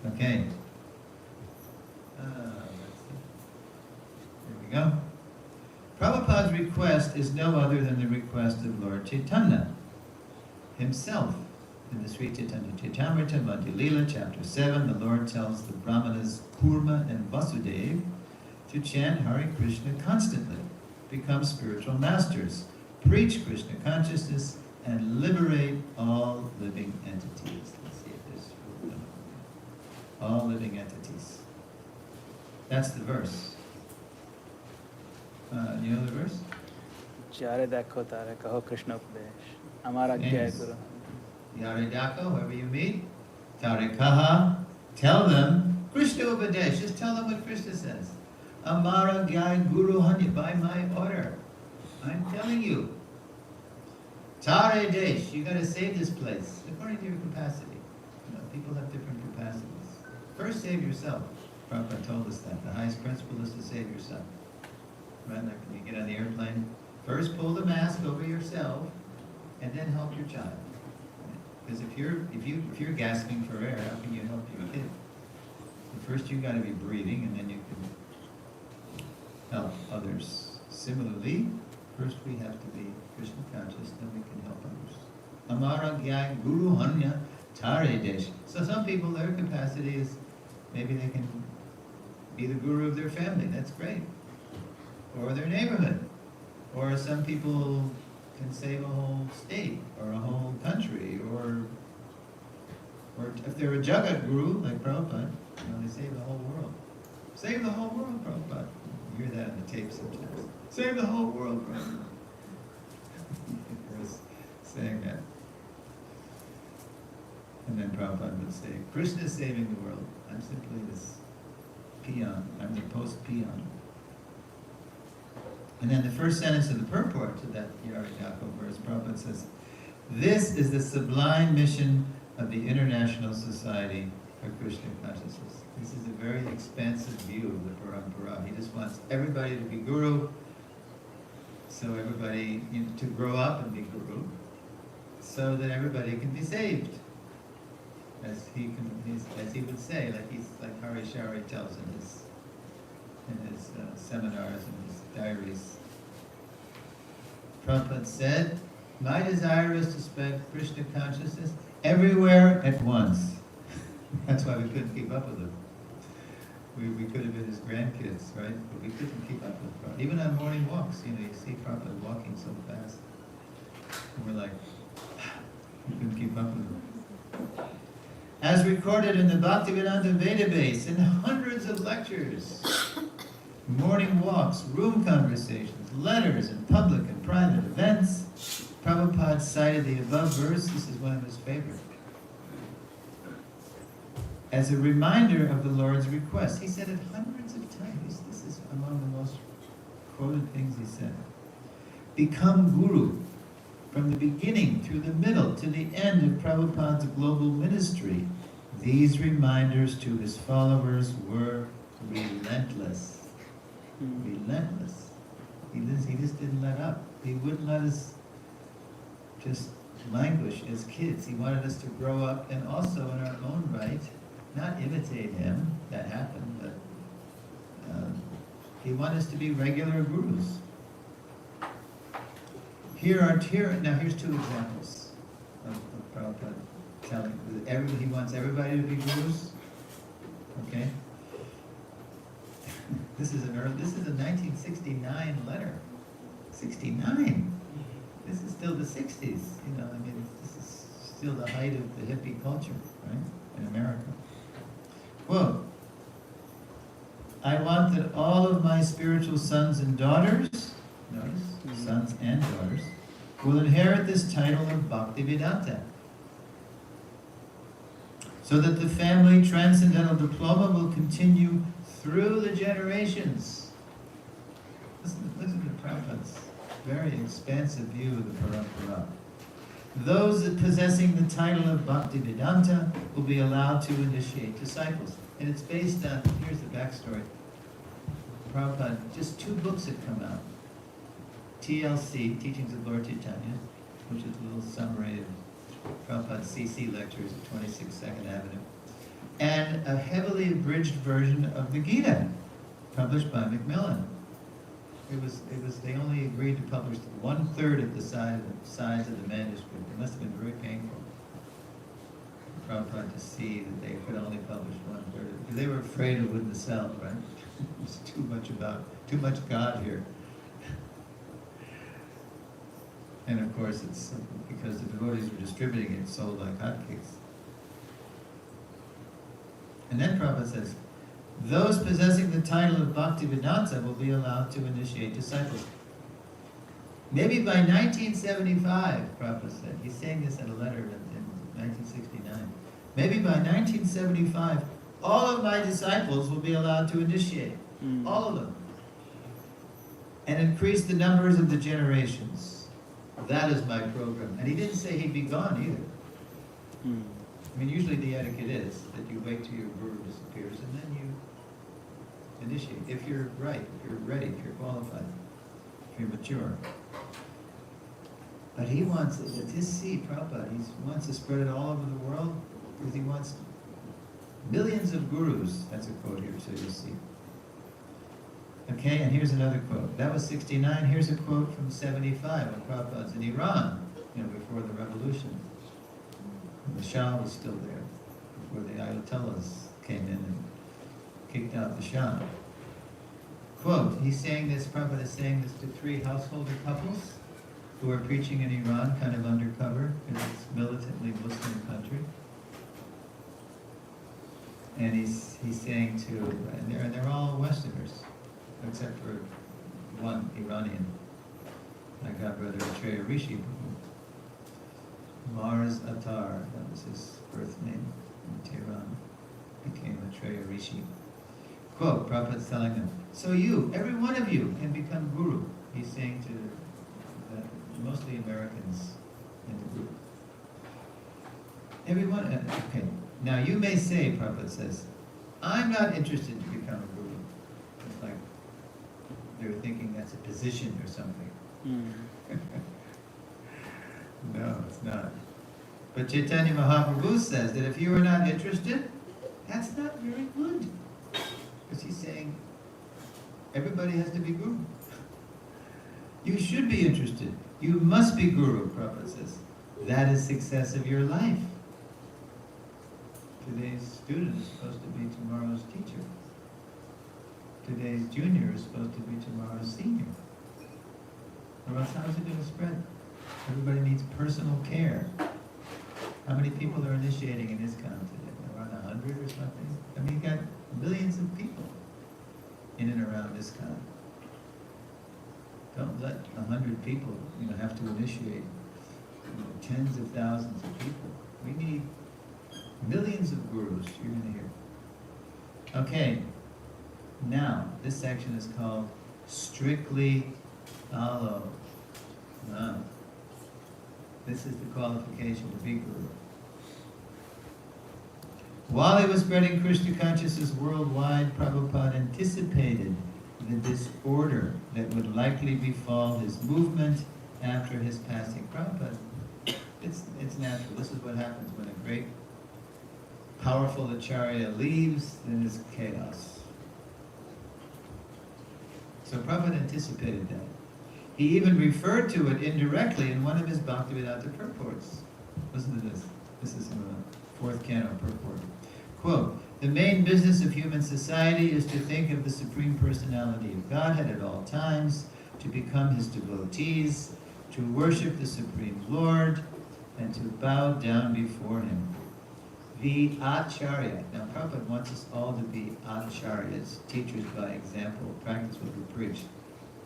Okay. Let's see. There we go. Prabhupada's request is no other than the request of Lord Chaitanya himself. In the Sri Chaitanya Chaitamrita, Madhya Lila, chapter 7, the Lord tells the Brahmanas Kurma and Vasudev to chant Hare Krishna constantly, become spiritual masters, preach Krishna consciousness, and liberate all living entities. Let's see if there's all living entities. That's the verse. You know the verse? Jare dekho tare kaho Krishna upadesh. Amara jai Yes. guru. Yare Dako, whoever you meet, Tare Kaha, tell them Krishna Upadesh. Just tell them what Krishna says. Amara Gai Guru Hanya, by my order. I'm telling you. Tare Desh, you gotta save this place according to your capacity. You know, people have different capacities. First save yourself. Prabhupada told us that. The highest principle is to save yourself. Right? Like when you get on the airplane, first pull the mask over yourself and then help your child. Because if you're gasping for air, how can you help your kid? So first you gotta be breathing and then you can help others. Similarly, first we have to be Krishna conscious, then we can help others. Amara Gyai Guru Hanya Tare Desh. So some people, their capacity is maybe they can be the guru of their family. That's great. Or their neighborhood. Or some people can save a whole state or a whole country, or if they're a Jagat Guru like Prabhupada, you know, they save the whole world. Save the whole world, Prabhupada. You hear that on the tape sometimes. Save the whole world, Prabhupada. He was saying that. And then Prabhupada would say, Krishna is saving the world. I'm simply this peon. I'm the post-peon. And then the first sentence of the purport to that Yare Dako verse, Prabhupada says, this is the sublime mission of the International Society for Krishna Consciousness. This is a very expansive view of the Parampara. He just wants everybody to be guru, so everybody, you know, to grow up and be guru, so that everybody can be saved. As he would say, like Hari Shari tells in his seminars and his diaries. Prabhupada said, my desire is to spread Krishna consciousness everywhere at once. That's why we couldn't keep up with him. We could have been his grandkids, right? But we couldn't keep up with Prabhupada. Even on morning walks, you know, you see Prabhupada walking so fast. And we're like, we couldn't keep up with him. As recorded in the Bhaktivedanta database, in hundreds of lectures, morning walks, room conversations, letters, and public and private events, Prabhupada cited the above verse, this is one of his favorites, as a reminder of the Lord's request. He said it hundreds of times. This is among the most quoted things he said. Become Guru. From the beginning through the middle to the end of Prabhupada's global ministry, these reminders to his followers were relentless. Relentless. He just didn't let up. He wouldn't let us just languish as kids. He wanted us to grow up and also in our own right, not imitate him, that happened, but he wanted us to be regular gurus. Now here's two examples of Prabhupada telling he wants everybody to be gurus. Okay? This is a 1969 letter. 69. This is still the 60s. You know, I mean, this is still the height of the hippie culture, right? In America. Quote, I want that all of my spiritual sons and daughters, notice, sons and daughters, will inherit this title of Bhaktivedanta, so that the family transcendental diploma will continue through the generations. Listen to Prabhupada's very expansive view of the Parampara. Those that possessing the title of Bhaktivedanta will be allowed to initiate disciples. And it's based on, here's the backstory. Prabhupada, just 2 books had come out. TLC, Teachings of Lord Chaitanya, which is a little summary of Prabhupada's CC lectures at 26 2nd Avenue, and a heavily abridged version of the Gita, published by Macmillan. They only agreed to publish 1/3 of the size of the manuscript. It must have been very painful for Prabhupada to see that they could only publish 1/3 of it, because they were afraid it wouldn't sell, right? There's too much God here. And of course, it's because the devotees were distributing it, sold like hotcakes. And then Prabhupada says, those possessing the title of Bhaktivedanta will be allowed to initiate disciples. Maybe by 1975, Prabhupada said, he's saying this in a letter in 1969, maybe by 1975, all of my disciples will be allowed to initiate. All of them. And increase the numbers of the generations. That is my program. And he didn't say he'd be gone either. I mean, usually the etiquette is that you wait till your guru disappears and then you initiate. If you're right, if you're ready, if you're qualified, if you're mature. But he wants, it's his seed, Prabhupada, he wants to spread it all over the world because he wants millions of gurus. That's a quote here, so you'll see. Okay, and here's another quote. That was 69. Here's a quote from 75 when Prabhupada's in Iran, before the revolution. And the Shah was still there, before the Ayatollahs came in and kicked out the Shah. Quote, he's saying this, Prabhupada is saying this to 3 householder couples who are preaching in Iran, kind of undercover, because it's a militantly Muslim country. And he's saying to, and they're all Westerners, except for one Iranian, my godbrother Acharya Rishi. Mars Attar, that was his birth name in Tehran, became Acharya Rishi. Quote, Prabhupada's telling them, so you, every one of you, can become guru. He's saying to mostly Americans in the group. Everyone, okay. Now you may say, Prabhupada says, I'm not interested to become a guru. It's like they're thinking that's a position or something. No, it's not. But Chaitanya Mahaprabhu says that if you are not interested, that's not very good. Because he's saying everybody has to be guru. You should be interested. You must be guru, Prabhupada says. That is success of your life. Today's student is supposed to be tomorrow's teacher. Today's junior is supposed to be tomorrow's senior. Or else how is it going to spread? Everybody needs personal care. How many people are initiating in ISKCON today? Around 100 or something? I mean, you got millions of people in and around ISKCON. Don't let 100 people, have to initiate tens of thousands of people. We need millions of gurus. You're going to hear. Okay. Now, this section is called Strictly Follow. Wow. This is the qualification to be guru. While he was spreading Krishna consciousness worldwide, Prabhupada anticipated the disorder that would likely befall his movement after his passing. Prabhupada, it's natural. This is what happens when a great, powerful Acharya leaves, then there's chaos. So Prabhupada anticipated that. He even referred to it indirectly in one of his Bhaktivedanta purports. Listen to this. This is in the 4th canto purport. Quote, the main business of human society is to think of the Supreme Personality of Godhead at all times, to become his devotees, to worship the Supreme Lord, and to bow down before him. The Acharya. Now Prabhupada wants us all to be Acharyas, teachers by example, practice what we preach.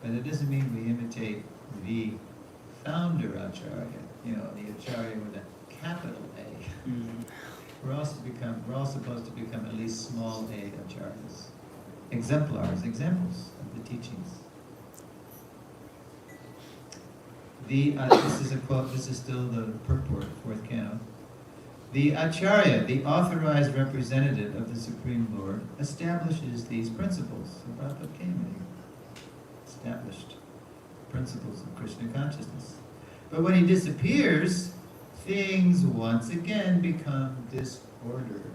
But it doesn't mean we imitate the founder Acharya, the Acharya with a capital A. We're all supposed to become at least small a Acharyas. Exemplars, examples of the teachings. This is a quote, this is still the purport, 4th canto. The Acharya, the authorized representative of the Supreme Lord, establishes these principles. So Prabhupada came and he established principles of Krishna consciousness. But when he disappears, things once again become disordered.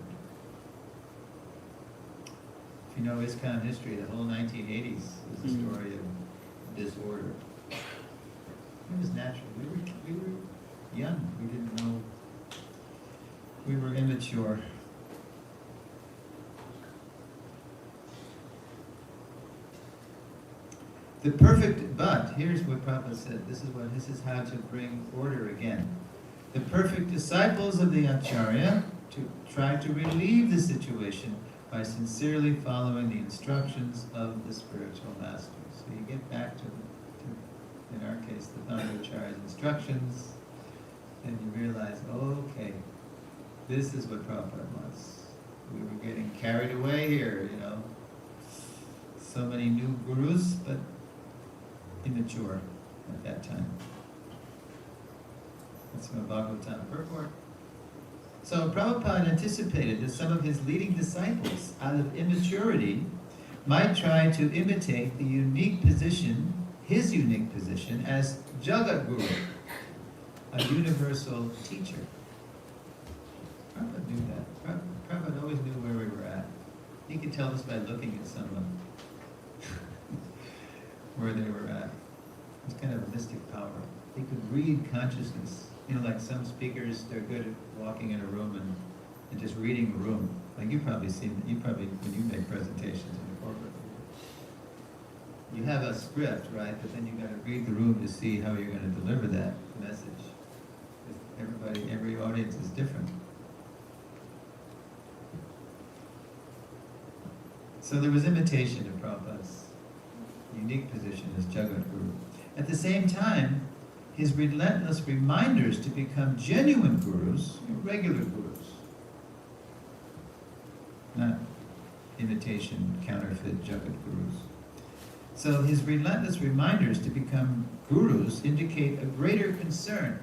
If you know ISKCON history, the whole 1980s is a story of disorder. It was natural. We were young. We didn't know. We were immature. The perfect, but here's what Prabhupada said. This is how to bring order again. The perfect disciples of the Acharya to try to relieve the situation by sincerely following the instructions of the spiritual masters. So you get back to in our case, the founder Acharya's instructions, and you realize, okay, this is what Prabhupada wants. We were getting carried away here, So many new gurus, but immature at that time. That's from a Bhagavatam purport. So Prabhupada anticipated that some of his leading disciples, out of immaturity, might try to imitate the his unique position as Jagat Guru, a universal teacher. Prabhupada knew that. Prabhupada always knew where we were at. He could tell us by looking at someone where they were at. It's kind of a mystic power. He could read consciousness. Like some speakers, they're good at walking in a room and just reading a room. Like you've probably seen, when you make presentations in the corporate, you have a script, right? But then you've got to read the room to see how you're going to deliver that message. Every audience is different. So there was imitation of Prabhupada's unique position as Jagat Guru. At the same time, his relentless reminders to become genuine gurus, regular gurus, not imitation, counterfeit Jagat Gurus. So his relentless reminders to become gurus indicate a greater concern.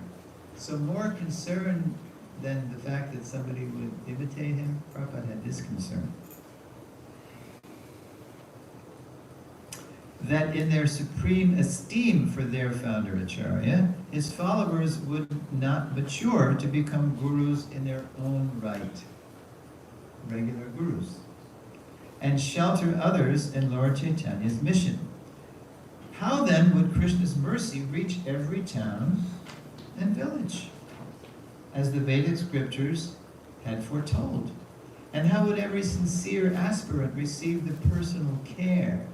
So more concern than the fact that somebody would imitate him, Prabhupada had this concern. That in their supreme esteem for their founder Acharya, his followers would not mature to become gurus in their own right, regular gurus, and shelter others in Lord Chaitanya's mission. How then would Krishna's mercy reach every town and village, as the Vedic scriptures had foretold? And how would every sincere aspirant receive the personal care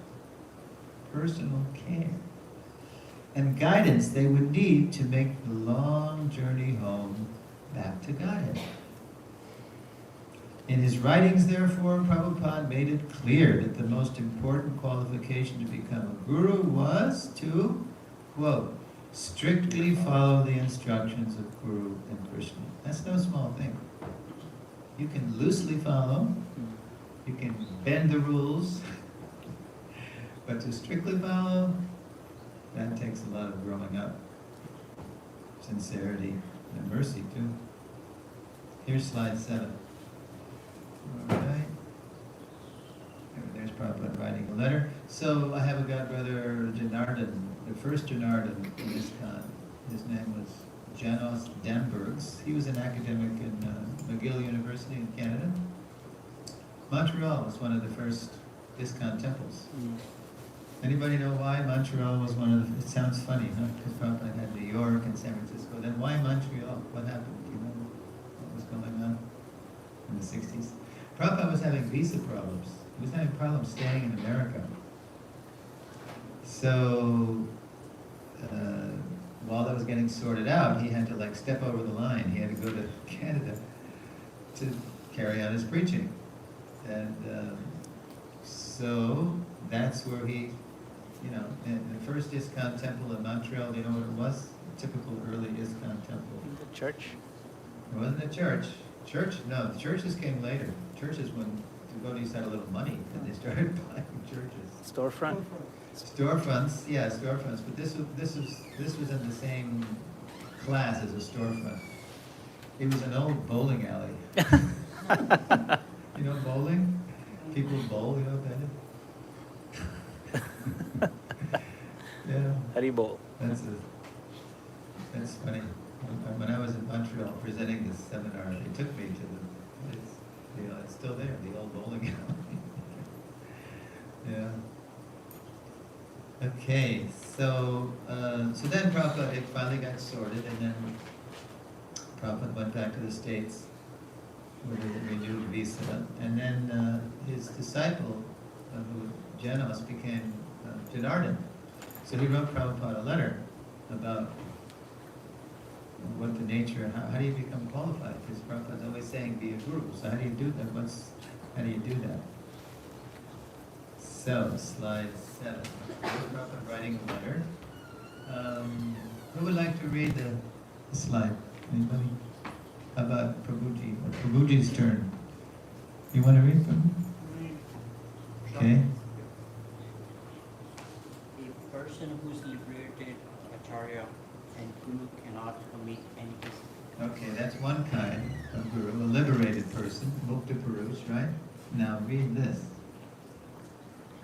and guidance they would need to make the long journey home back to Godhead? In his writings, therefore, Prabhupada made it clear that the most important qualification to become a guru was to, quote, strictly follow the instructions of Guru and Krishna. That's no small thing. You can loosely follow, you can bend the rules, but to strictly follow, that takes a lot of growing up, sincerity, and mercy too. Here's slide 7. All right. There's Prabhupada writing a letter. So I have a godbrother, Janardhan, the first Janardhan in ISKCON. His name was Janos Dembergs. He was an academic in McGill University in Canada. Montreal was one of the first ISKCON temples. Anybody know why Montreal was one of the, it sounds funny, huh? Because Prabhupada had New York and San Francisco. Then why Montreal? What happened? Do you know what was going on in the 60s? Prabhupada was having visa problems. He was having problems staying in America. So, while that was getting sorted out, he had to step over the line. He had to go to Canada to carry on his preaching. And so that's where he, in the first ISKCON temple in Montreal, do you know what it was? A typical early ISKCON temple. The church? It wasn't a church. No, the churches came later. Churches, when devotees had a little money, and they started buying churches. Storefront? Storefronts, yeah, storefronts. But this was in the same class as a storefront. It was an old bowling alley. You know bowling? People bowl, you know what that is? Yeah. Hari Bol. That's funny. When I was in Montreal presenting this seminar, they took me to it's still there, the old bowling alley. Yeah. Okay, so then Prabhupada, it finally got sorted, and then Prabhupada went back to the States with a renewed visa, and then his disciple, Janos, became Janardhan. So he wrote Prabhupada a letter about what the nature, how do you become qualified? Because Prabhupada's always saying, be a guru. So how do you do that? How do you do that? So, slide 7. Prabhupada writing a letter. Who would like to read the slide? Anybody? About Prabhuji, or Prabhuji's turn. You want to read, Prabhu? Okay. A person who is liberated, Acharya, and Guru cannot commit any sin. Okay, that's one kind of guru, a liberated person, Mukta Purush, right? Now read this.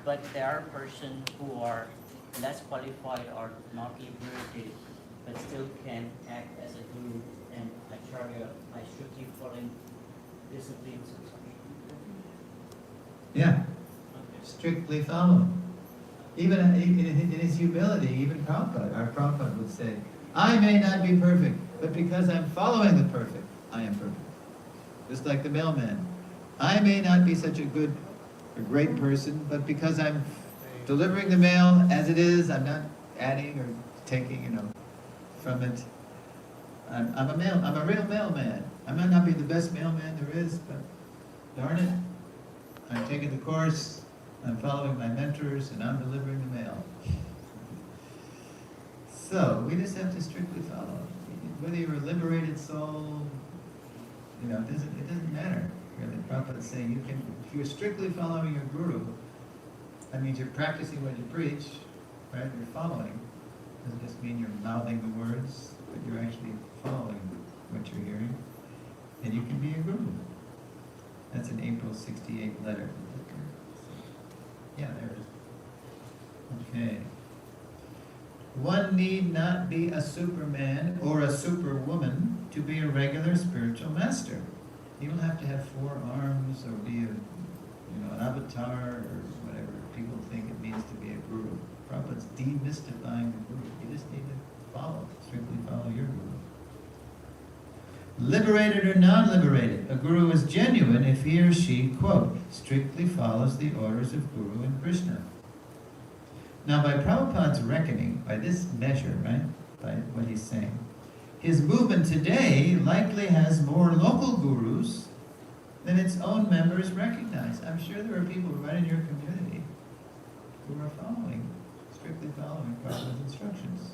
But there are persons who are less qualified or not liberated, but still can act as a guru and Acharya by strictly following disciplines. Yeah, strictly follow. Even in his humility, even Prabhupada, our Prabhupada would say, I may not be perfect, but because I'm following the perfect, I am perfect. Just like the mailman. I may not be such a great person, but because I'm delivering the mail as it is, I'm not adding or taking, from it. I'm a real mailman. I might not be the best mailman there is, but darn it, I'm taking the course, I'm following my mentors, and I'm delivering the mail. So, we just have to strictly follow. Whether you're a liberated soul, it doesn't matter. Really, Prabhupada's saying if you're strictly following your guru, that means you're practicing what you preach, right? You're following. Doesn't just mean you're mouthing the words, but you're actually following what you're hearing. And you can be a guru. That's an April 68 letter. Yeah, there it is. Okay. One need not be a superman or a superwoman to be a regular spiritual master. You don't have to have 4 arms or be an avatar or whatever people think it means to be a guru. Prabhupada's demystifying the guru. You just need to strictly follow your guru. Liberated or non-liberated, a guru is genuine if he or she, quote, strictly follows the orders of Guru and Krishna. Now, by Prabhupada's reckoning, by this measure, right, by what he's saying, his movement today likely has more local gurus than its own members recognize. I'm sure there are people right in your community who are strictly following Prabhupada's instructions.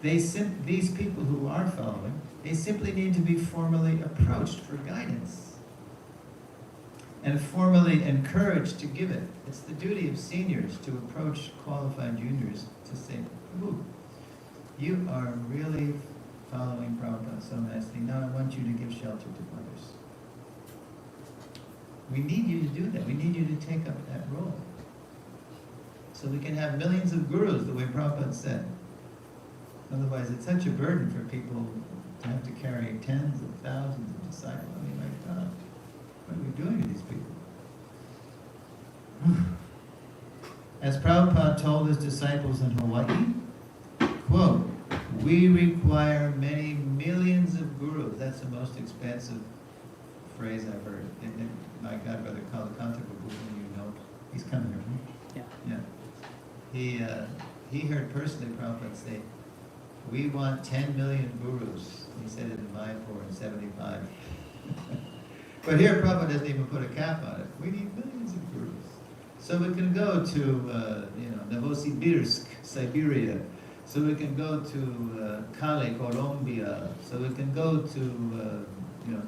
These people who are following, they simply need to be formally approached for guidance and formally encouraged to give it. It's the duty of seniors to approach qualified juniors to say, Prabhu, you are really following Prabhupada so nicely. Now I want you to give shelter to others. We need you to do that. We need you to take up that role. So we can have millions of gurus, the way Prabhupada said. Otherwise, it's such a burden for people to have to carry tens of thousands of disciples. I mean, my God, what are we doing to these people? As Prabhupada told his disciples in Hawaii, quote, we require many millions of gurus. That's the most expensive phrase I've heard. And my godbrother called the Kanta Prabhu, he's coming here. Yeah. He heard personally Prabhupada say, we want 10 million gurus. He said it in Mayapur in 75. But here Prabhupada doesn't even put a cap on it. We need millions of gurus. So we can go to, Novosibirsk, Siberia. So we can go to Cali, Colombia. So we can go to,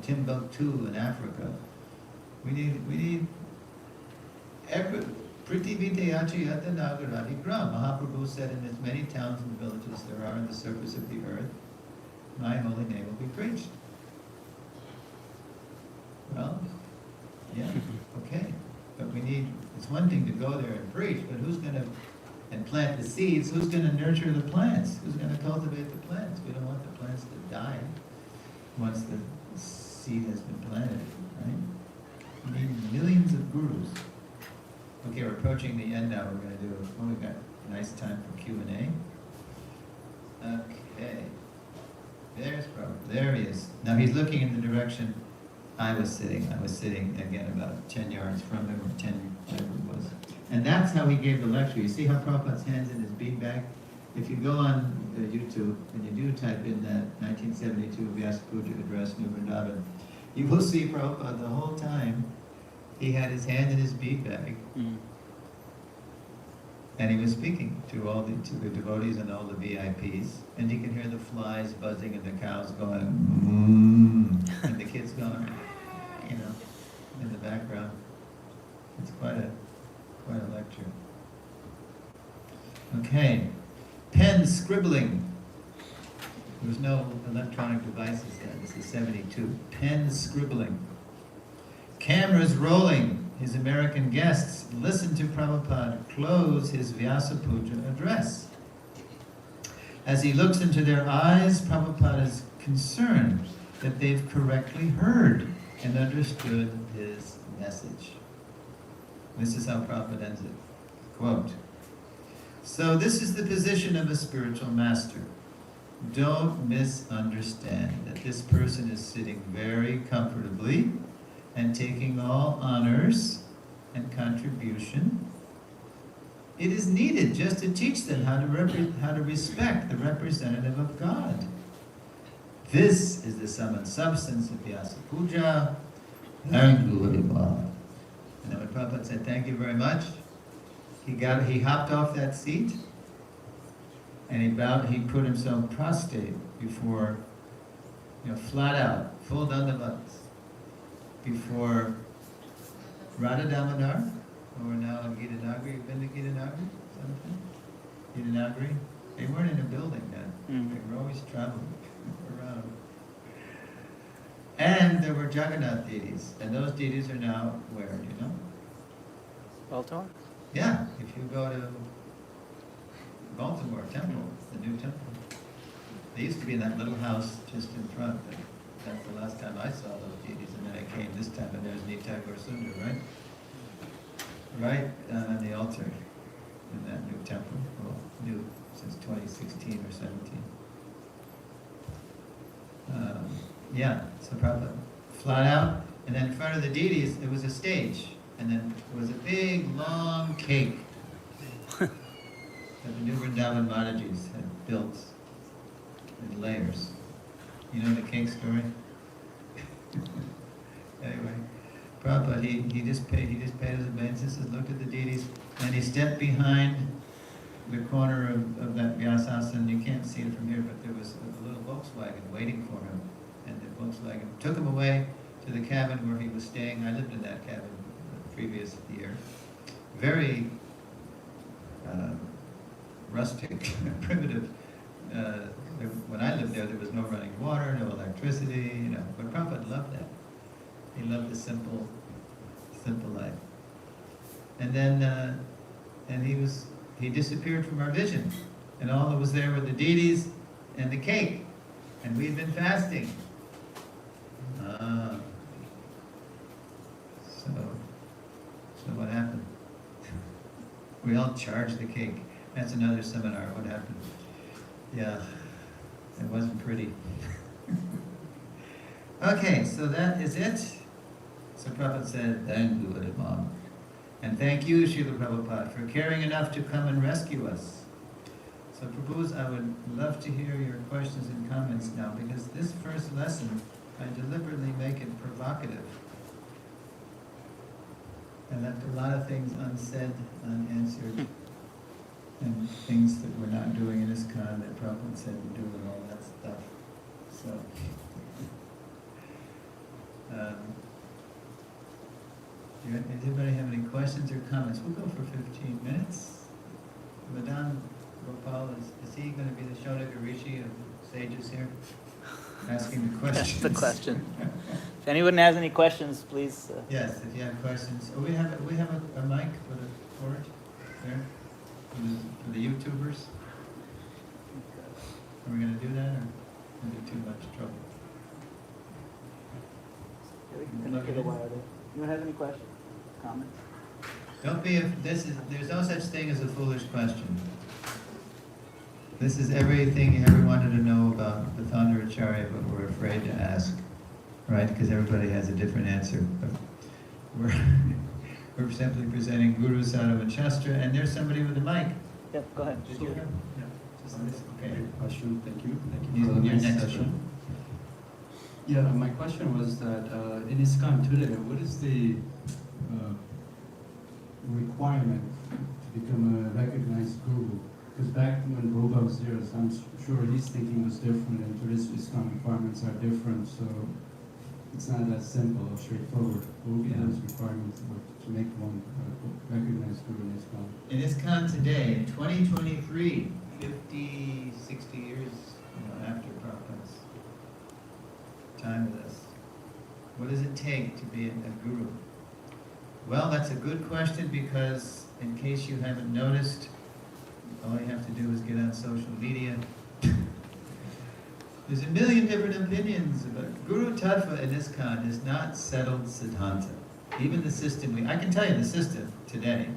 Timbuktu in Africa. We need every. Prithivite Achayata Nagaradi Gram. Mahaprabhu said, in as many towns and villages there are on the surface of the earth, my holy name will be preached. Well, yeah, okay. But we need, It's one thing to go there and preach, but who's going to, and plant the seeds, who's going to nurture the plants? Who's going to cultivate the plants? We don't want the plants to die once the seed has been planted, right? We need millions of gurus. Okay, we're approaching the end now. We're going to do, we've got a nice time for Q&A. Okay. There's Prabhu. There he is. Now he's looking in the direction I was sitting. I was sitting, again, about 10 yards from him, or 10, whatever it was. And that's how he gave the lecture. You see how Prabhupada's hands in his bead bag? If you go on YouTube and you do type in that 1972 Vyasa Puja address, New Vrindavan, you will see Prabhupada the whole time. He had his hand in his bead bag. And he was speaking to the devotees and all the VIPs, and you can hear the flies buzzing and the cows going, and the kids going, in the background. It's quite a lecture. Okay, pen scribbling. There was no electronic devices then. This is 72. Pen scribbling. Cameras rolling. His American guests listen to Prabhupada close his Vyasa Puja address. As he looks into their eyes, Prabhupada is concerned that they've correctly heard and understood his message. This is how Prabhupada ends it. Quote, "So this is the position of a spiritual master. Don't misunderstand that this person is sitting very comfortably and taking all honors and contribution. It is needed just to teach them how to respect the representative of God. This is the sum and substance of Vyasa Puja. And then when Prabhupada said, "Thank you very much," he hopped off that seat and he put himself prostrate before, flat out, full dandavats, before Radha Damodar, who are now in Gitanagari. You've been to Gitanagari? Gitanagari? They weren't in a building then. They were always traveling around. And there were Jagannath deities, and those deities are now where, do you know? Baltimore? Yeah, if you go to Baltimore Temple, the new temple. They used to be in that little house just in front. That's the last time I saw those deities, and then I came this time, and there's Nitai Gaurasundar, right? Right on the altar in that new temple. Well, new since 2016 or 17. So Prabhupada flat out, and then in front of the deities, there was a stage, and then there was a big, long cake that the New Vrindavan Maharajas had built in layers. You know the cake story? Anyway, Prabhupada, he just paid his obeisances, looked at the deities, and he stepped behind the corner of that Vyasasana. You can't see it from here, but there was a little Volkswagen waiting for him. And the Volkswagen took him away to the cabin where he was staying. I lived in that cabin the previous year. Very rustic, primitive. When I lived there was no running water, no electricity, But Prabhupada loved that. He loved the simple life. And then, he disappeared from our vision. And all that was there were the deities and the cake. And we'd been fasting. So what happened? We all charged the cake. That's another seminar. What happened? Yeah, it wasn't pretty. Okay, so that is it. So Prabhupada said, "Thank you, Mom." And thank you, Srila Prabhupada, for caring enough to come and rescue us. So Prabhus, I would love to hear your questions and comments now, because this first lesson, I deliberately make it provocative. I left a lot of things unsaid, unanswered, and things that we're not doing in ISKCON that Prabhupada said to do and all that stuff. So, does anybody have any questions or comments? We'll go for 15 minutes. Madan Gopal, is he going to be the Shonaka Rishi of sages here? Asking the questions. That's the question. If anyone has any questions, please. Yes, if you have questions. Oh, we have a mic for the board there for the YouTubers. Are we going to do that, or is it too much trouble? Yeah, we can connect it a while there. Anyone have any questions, comments? Don't be. There's no such thing as a foolish question. This is everything you ever wanted to know about the founder Acharya, but we're afraid to ask, right? Because everybody has a different answer. But we're simply presenting Guru Sarvachastra, and there's somebody with a mic. Yep, go ahead. Did you have? Yeah. Just this. Okay. Question, thank you. You- For the your nice next session. one. Yeah, my question was that in ISKCON today, what is the requirement to become a recognized guru? Because back when Prabhupada was there, I'm sure his thinking was different, and today's ISKCON requirements are different, so it's not that simple or straightforward. What would be those requirements to make one recognized guru in ISKCON? In ISKCON today, in 2023, 50, 60 years after Prabhupada's time with us, what does it take to be a guru? Well, that's a good question, because in case you haven't noticed, all you have to do is get on social media. There's a million different opinions about Guru Tattva in ISKCON is not settled Siddhanta. Even the system, I can tell you the system today,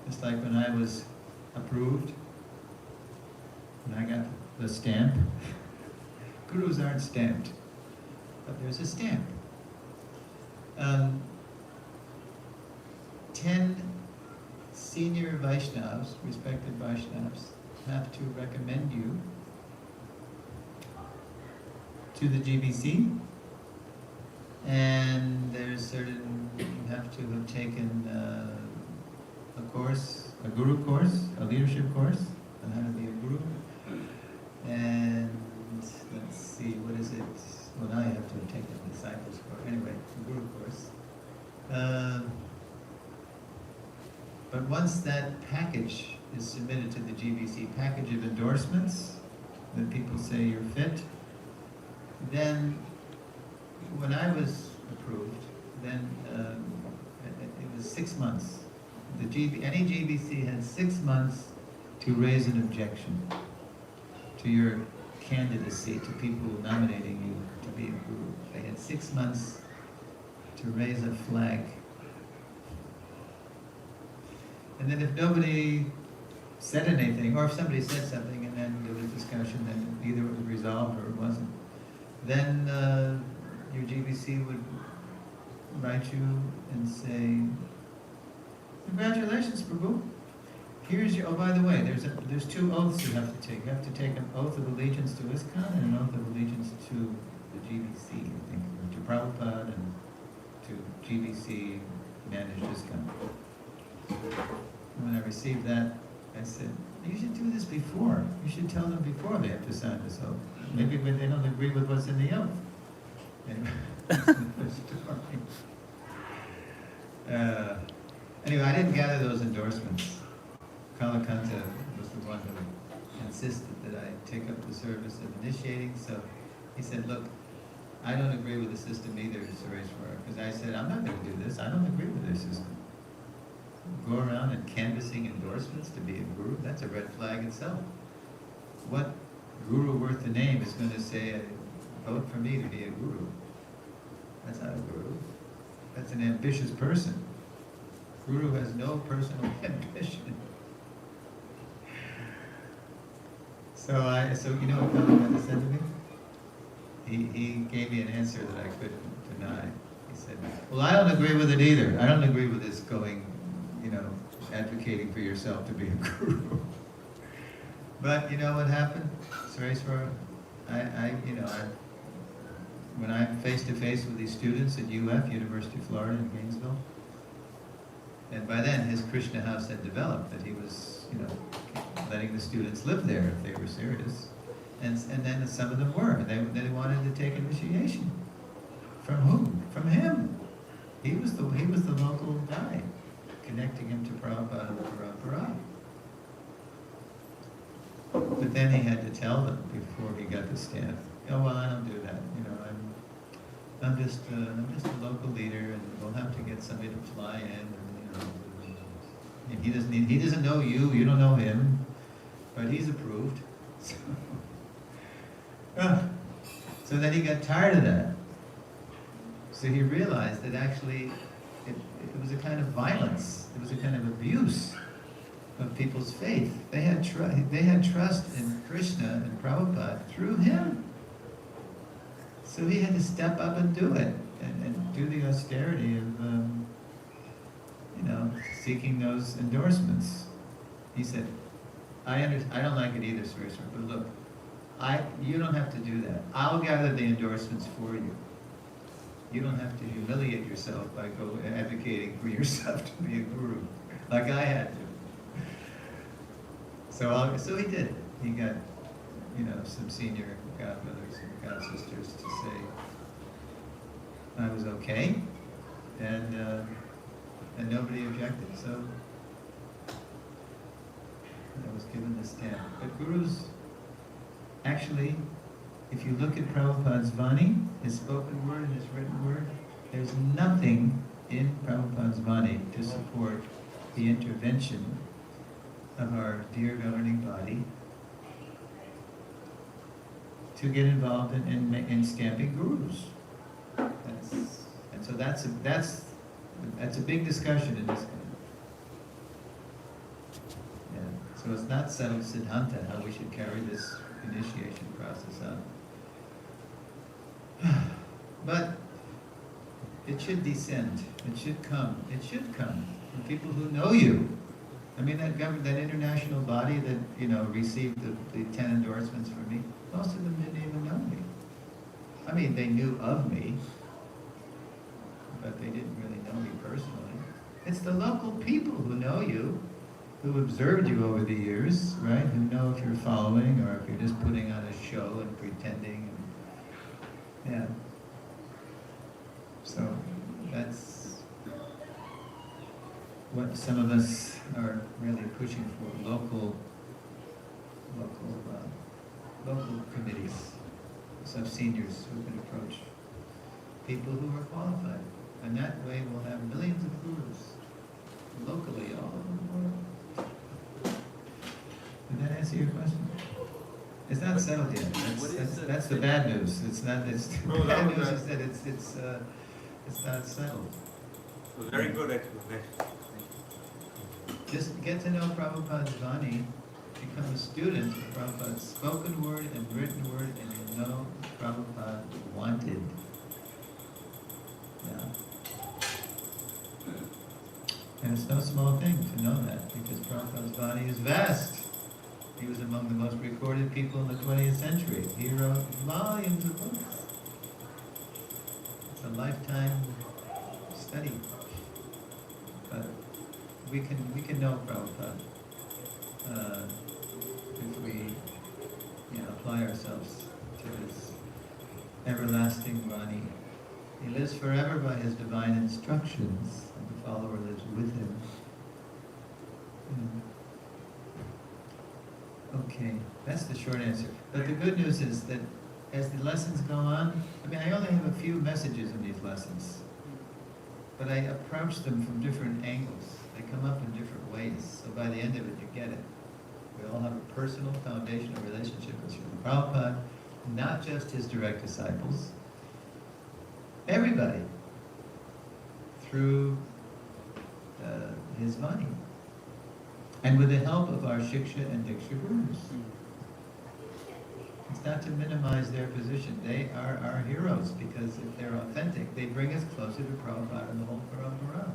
just like when I was approved, when I got the stamp, gurus aren't stamped, but there's a stamp. 10 senior Vaishnavas, respected Vaishnavas, have to recommend you to the GBC, and there's certain, you have to have taken a course, a guru course, a leadership course on how to be a guru, and let's see, what is it? Well, now you have to have taken a disciples course. Anyway, a guru course. But once that package is submitted to the GBC, package of endorsements, that people say you're fit, then when I was approved, then it was 6 months. Any GBC had 6 months to raise an objection to your candidacy, to people nominating you to be a guru. They had 6 months to raise a flag. And then if nobody said anything, or if somebody said something and then there was discussion, then either it was resolved or it wasn't, then your GBC would write you and say, congratulations, Prabhu. Here's your, oh, by the way, there's 2 oaths you have to take. You have to take an oath of allegiance to ISKCON and an oath of allegiance to the GBC, I think, or to Prabhupada and to GBC managed ISKCON. When I received that, I said, you should do this before. You should tell them before they have to sign this oath. Maybe when they don't agree with what's in the oath. Anyway, anyway, I didn't gather those endorsements. Kalakanta was the one who insisted that I take up the service of initiating, so he said, look, I don't agree with the system either, Suresvara, because I said, I'm not going to do this. I don't agree with their system. Go around and canvassing endorsements to be a guru, that's a red flag itself. What guru worth the name is going to say, vote for me to be a guru? That's not a guru. That's an ambitious person. Guru has no personal ambition. So you know what Kalakanta said to me? He gave me an answer that I couldn't deny. He said, well, I don't agree with it either. I don't agree with this going, advocating for yourself to be a guru. But you know what happened, Suresvara? When I'm face to face with these students at UF, University of Florida in Gainesville, and by then his Krishna house had developed, that he was, letting the students live there if they were serious. And then some of them were, and they wanted to take initiation. From whom? From him. He was the local guy, connecting him to Prabhupada and Parampara. But then he had to tell them before he got the stamp oh, well, I don't do that, I'm just a local leader, and we'll have to get somebody to fly in, and he doesn't know you, you don't know him, but he's approved. So then he got tired of that. So he realized that actually it was a kind of violence, it was a kind of abuse of people's faith. They had trust in Krishna and Prabhupada through him. So he had to step up and do it, and do the austerity of, seeking those endorsements. He said, I don't like it either, Suresvara, but look, you don't have to do that. I'll gather the endorsements for you. You don't have to humiliate yourself by advocating for yourself to be a guru, like I had to. So he did. He got, some senior godmothers and godsisters to say I was okay, and nobody objected. So I was given the stamp. But gurus, actually, if you look at Prabhupada's Vani, his spoken word and his written word, there's nothing in Prabhupada's Vani to support the intervention of our dear governing body to get involved in scamping gurus. That's a big discussion in this country. Yeah. So it's not settled siddhanta how we should carry this initiation process out. But it should descend. It should come. It should come from people who know you. I mean, that international body that received the 10 endorsements from me, most of them didn't even know me. I mean, they knew of me, but they didn't really know me personally. It's the local people who know you, who observed you over the years, right? Who know if you're following or if you're just putting on a show and pretending. Yeah. So that's what some of us are really pushing for: local committees, some seniors who can approach people who are qualified, and that way we'll have millions of gurus locally all over the world. Did that answer your question? It's not settled yet. That's the bad news. It's not. The bad news is that it's not settled. Very good explanation. Just get to know Prabhupada's Vani, become a student of Prabhupada's spoken word and written word, and you know Prabhupada wanted. Yeah. And it's no small thing to know that, because Prabhupada's Vani is vast. He was among the most recorded people in the 20th century. He wrote volumes of books. It's a lifetime study. But we can know Prabhupada if we apply ourselves to his everlasting Vani. He lives forever by his divine instructions, and the follower lives with him. Okay, that's the short answer. But the good news is that as the lessons go on, I only have a few messages in these lessons, but I approach them from different angles. They come up in different ways, so by the end of it, you get it. We all have a personal, foundational relationship with Srila Prabhupada, not just his direct disciples, everybody, through his Vani. And with the help of our Shiksha and Diksha Gurus. It's not to minimize their position. They are our heroes, because if they're authentic, they bring us closer to Prabhupada and the whole Parampara.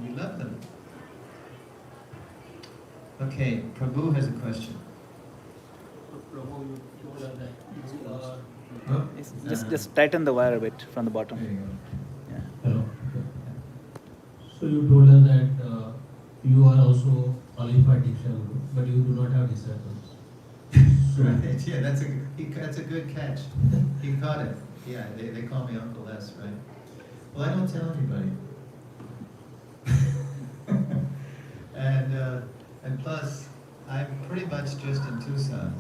We love them. Okay, Prabhu has a question. Prabhu, you told us that you are... Just tighten the wire a bit from the bottom. There you go. Yeah. Hello. So you told us that you are also qualified Diksha Guru, but you do not have disciples. Right, yeah, that's a good catch. He caught it. Yeah, they call me Uncle S, right? Well, I don't tell anybody. and plus, I'm pretty much just in Tucson.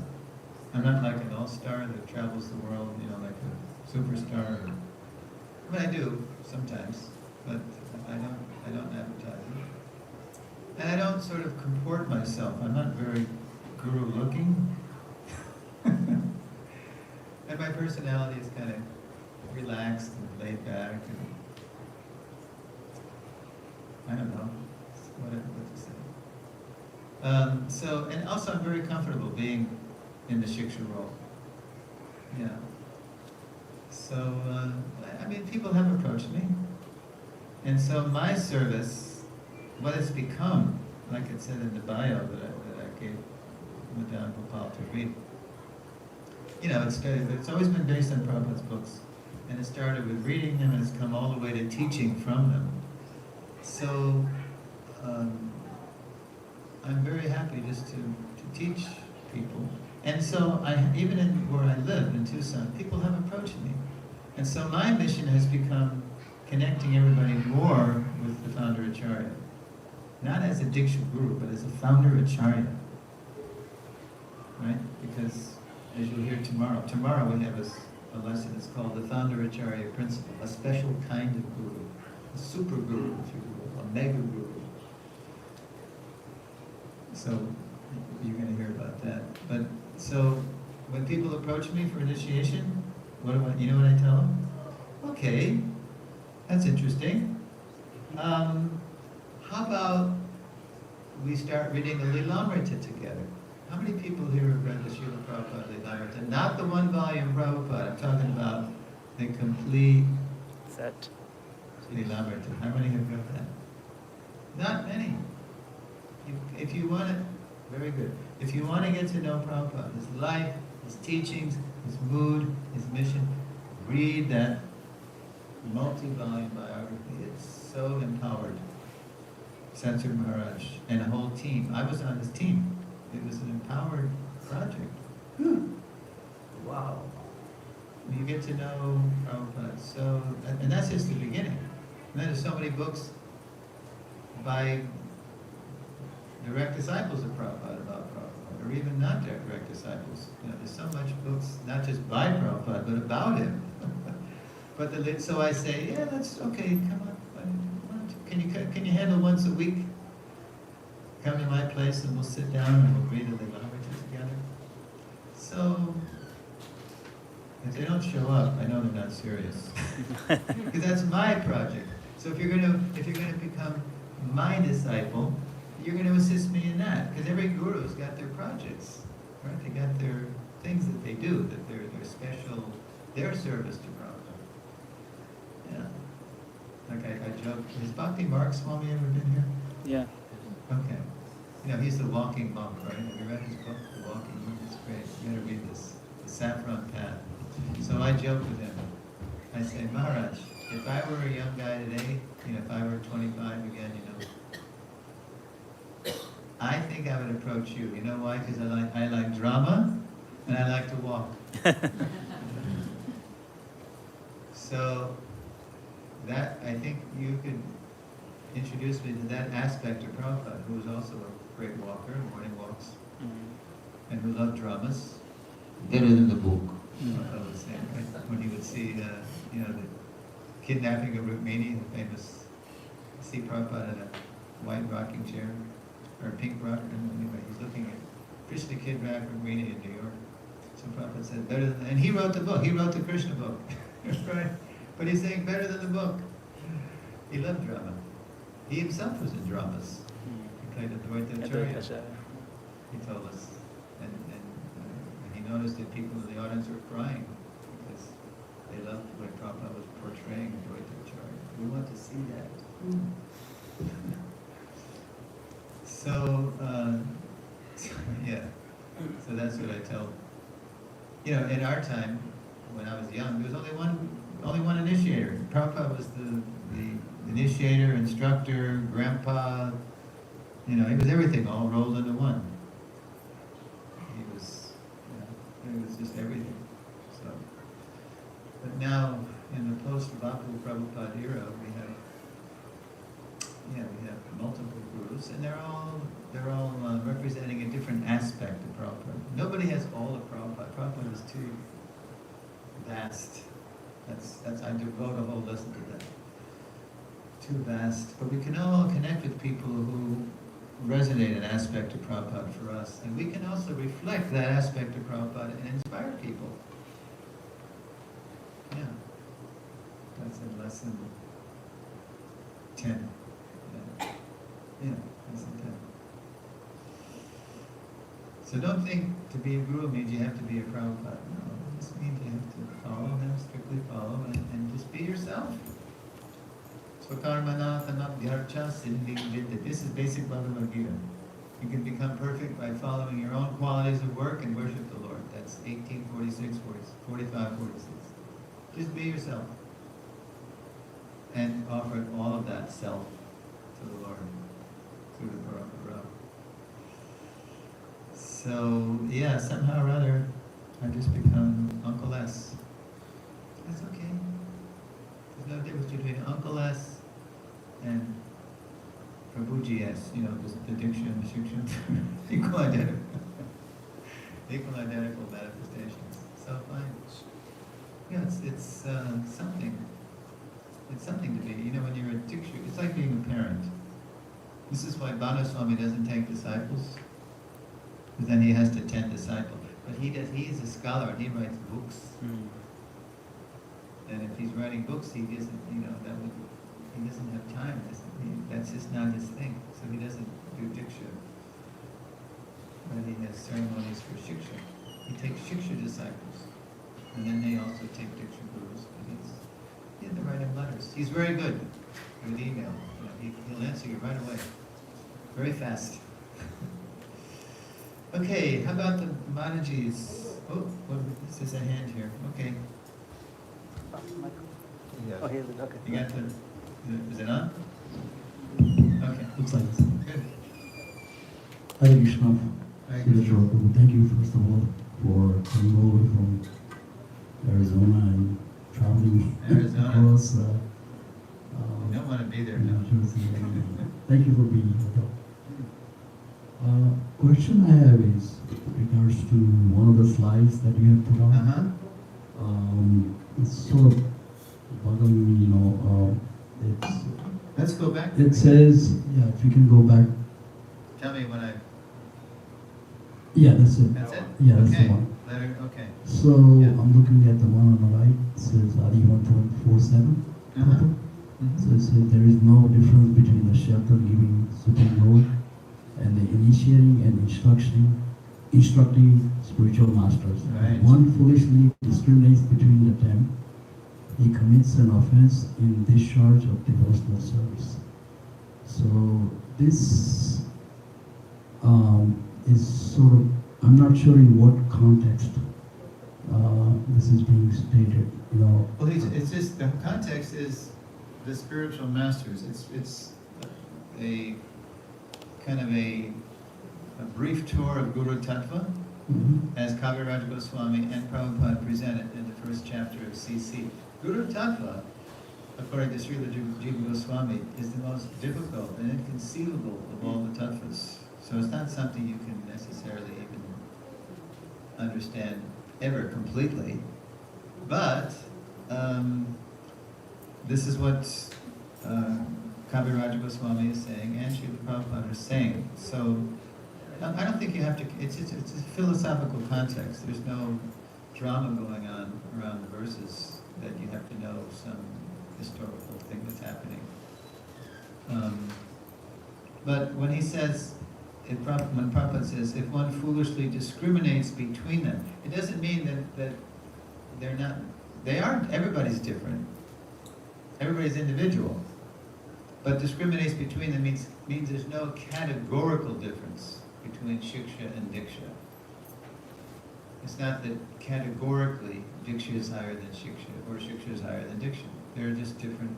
I'm not like an all-star that travels the world, like a superstar. I mean, I do sometimes, but I don't advertise it. And I don't sort of comport myself. I'm not very guru-looking. And my personality is kind of relaxed and laid back, and I don't know what to say. And also I'm very comfortable being in the shiksha role. Yeah. So, I mean, people have approached me. And so my service, what it's become, like it said in the bio that I gave Madame Gopal to read, it's always been based on Prabhupada's books. And it started with reading them, and it's come all the way to teaching from them. So, I'm very happy just to teach people. And so, even where I live, in Tucson, people have approached me. And so my mission has become connecting everybody more with the founder Acharya. Not as a Diksha Guru, but as a founder Acharya. Right? Because, as you'll hear tomorrow we have a lesson, it's called the Founder Acharya Principle, a special kind of Guru, a super Guru, if you will, a mega Guru. So, you're going to hear about that. But, so, when people approach me for initiation, you know what I tell them? Okay, that's interesting. How about we start reading the Lilamrita together? How many people here have read the Srila Prabhupada Lilamrita? Not the one volume Prabhupada, I'm talking about the complete Set. Lilamrita. How many have read that? Not many. If you want to, very good. If you want to get to know Prabhupada, his life, his teachings, his mood, his mission, read that multi-volume biography. It's so empowered. Satsur Maharaj and a whole team. I was on his team. It was an empowered project. Wow. You get to know Prabhupada. So, and that's just the beginning. And then there's so many books by direct disciples of Prabhupada about Prabhupada, or even not direct disciples. There's so much books, not just by Prabhupada, but about him. So I say, yeah, that's okay, come on. Can you handle once a week? Come to my place and we'll sit down and we'll read the Lilamrita together. So, if they don't show up, I know they're not serious. Because that's my project. So if you're gonna become my disciple, you're going to assist me in that. Because every guru's got their projects, right? They got their things that they do, that they're special, their service to Prabhupada. Yeah. Like I joke, has Bhakti Mark Swami ever been here? Yeah. Okay. He's the walking monk, right? Have you read his book, The Walking Monk? It's great. You gotta read this, The Saffron Path. So I joke with him. I say, Maharaj, if I were a young guy today, if I were 25 again, I think I would approach you. You know why? Because I like drama and I like to walk. So that, I think you could introduce me to that aspect of Prabhupada, who was also a great walker, morning walks, and who loved dramas. Better than the book. I would say, right? When he would see, the kidnapping of Rukmini, the famous, see Prabhupada in a white rocking chair, or a pink rocker, anyway, he's looking at Krishna kidnapped Rukmini in New York. So Prabhupada said, better than, and he wrote the book, he wrote the Krishna book, right? But he's saying better than the book. He loved drama. He himself was in dramas. He played Advaita Acharya. He told us. And he noticed that people in the audience were crying because they loved the way Prabhupada was portraying Advaita Acharya. We want to see that. So, yeah. So that's what I tell. In our time, when I was young, there was only one initiator. Prabhupada was the initiator, instructor, grandpa. He was everything all rolled into one. He was just everything. So, but now in the post-Vapu Prabhupada era, we have multiple gurus, and they're all representing a different aspect aspect of Prabhupada. Nobody has all of Prabhupada. Prabhupada is too vast. I devote a whole lesson to that. Too vast. But we can all connect with people who resonate an aspect of Prabhupada for us. And we can also reflect that aspect of Prabhupada and inspire people. Yeah. That's in lesson 10. Yeah, lesson 10. So don't think to be a guru means you have to be a Prabhupada. No, this means you have to follow him, strictly follow, and just be yourself. This is basic Bhagavad Gita. You can become perfect by following your own qualities of work and worship the Lord. That's 1846, 45, 46. Just be yourself. And offer all of that self to the Lord through the Prabhupada. So, yeah, somehow or other, I just become Uncle S. That's okay. There's no difference between Uncle S and Prabhuji S. You know, the diction and the shiksha. Equal identical. Equal identical manifestations. So fine. Yeah, it's something. It's something to be. You know, when you're a diksha, it's like being a parent. This is why Bhanu Swami doesn't take disciples. Because then he has to tend disciples. But he is a scholar and he writes books. And if he's writing books, he doesn't, he doesn't have time. That's just not his thing. So he doesn't do diksha. But he has ceremonies for shiksha. He takes shiksha disciples. And then they also take diksha gurus. But he had to write him letters. He's very good with email. He'll answer you right away. Very fast. Okay, how about the Manajis? Oh, this is a hand here. Okay. Oh, here it is. Okay. You got is it on? Okay. Looks like this. Good. Hare Krishna. Hare Surya Krishna. Prabhu. Thank you first of all for coming over from Arizona and traveling Arizona. across You don't want to be there New now. Jersey. Thank you for being here. Question I have is regards to one of the slides that you have put on. It's sort of bothering me, Let's go back. it says, yeah, if you can go back. Tell me when I. Yeah, that's it. That's it? Yeah, that's Okay. the one. Okay. So Yeah. I'm looking at the one on the right. It says RE 1.47. So it says there is no difference between the shelter giving Supreme Lord and the initiating and instructing spiritual masters. Right. One foolishly discriminates between the them. He commits an offense in discharge of devotional service. So this is sort of, I'm not sure in what context this is being stated. Well, it's just, the context is the spiritual masters. It's a kind of a brief tour of Guru Tattva, as Kaviraj Goswami and Prabhupada presented in the first chapter of CC. Guru Tattva, according to Srila Jiva Goswami, is the most difficult and inconceivable of all the tattvas. So it's not something you can necessarily even understand ever completely. But this is what Kaviraj Goswami is saying and Srila Prabhupada is saying. So I don't think you have to, it's a philosophical context. There's no drama going on around the verses that you have to know some historical thing that's happening. But when he says, when Prabhupada says, if one foolishly discriminates between them, it doesn't mean that they're not, they aren't, everybody's different. Everybody's individual. But discriminates between them means there's no categorical difference between shiksha and diksha. It's not that categorically diksha is higher than shiksha or shiksha is higher than diksha. They're just different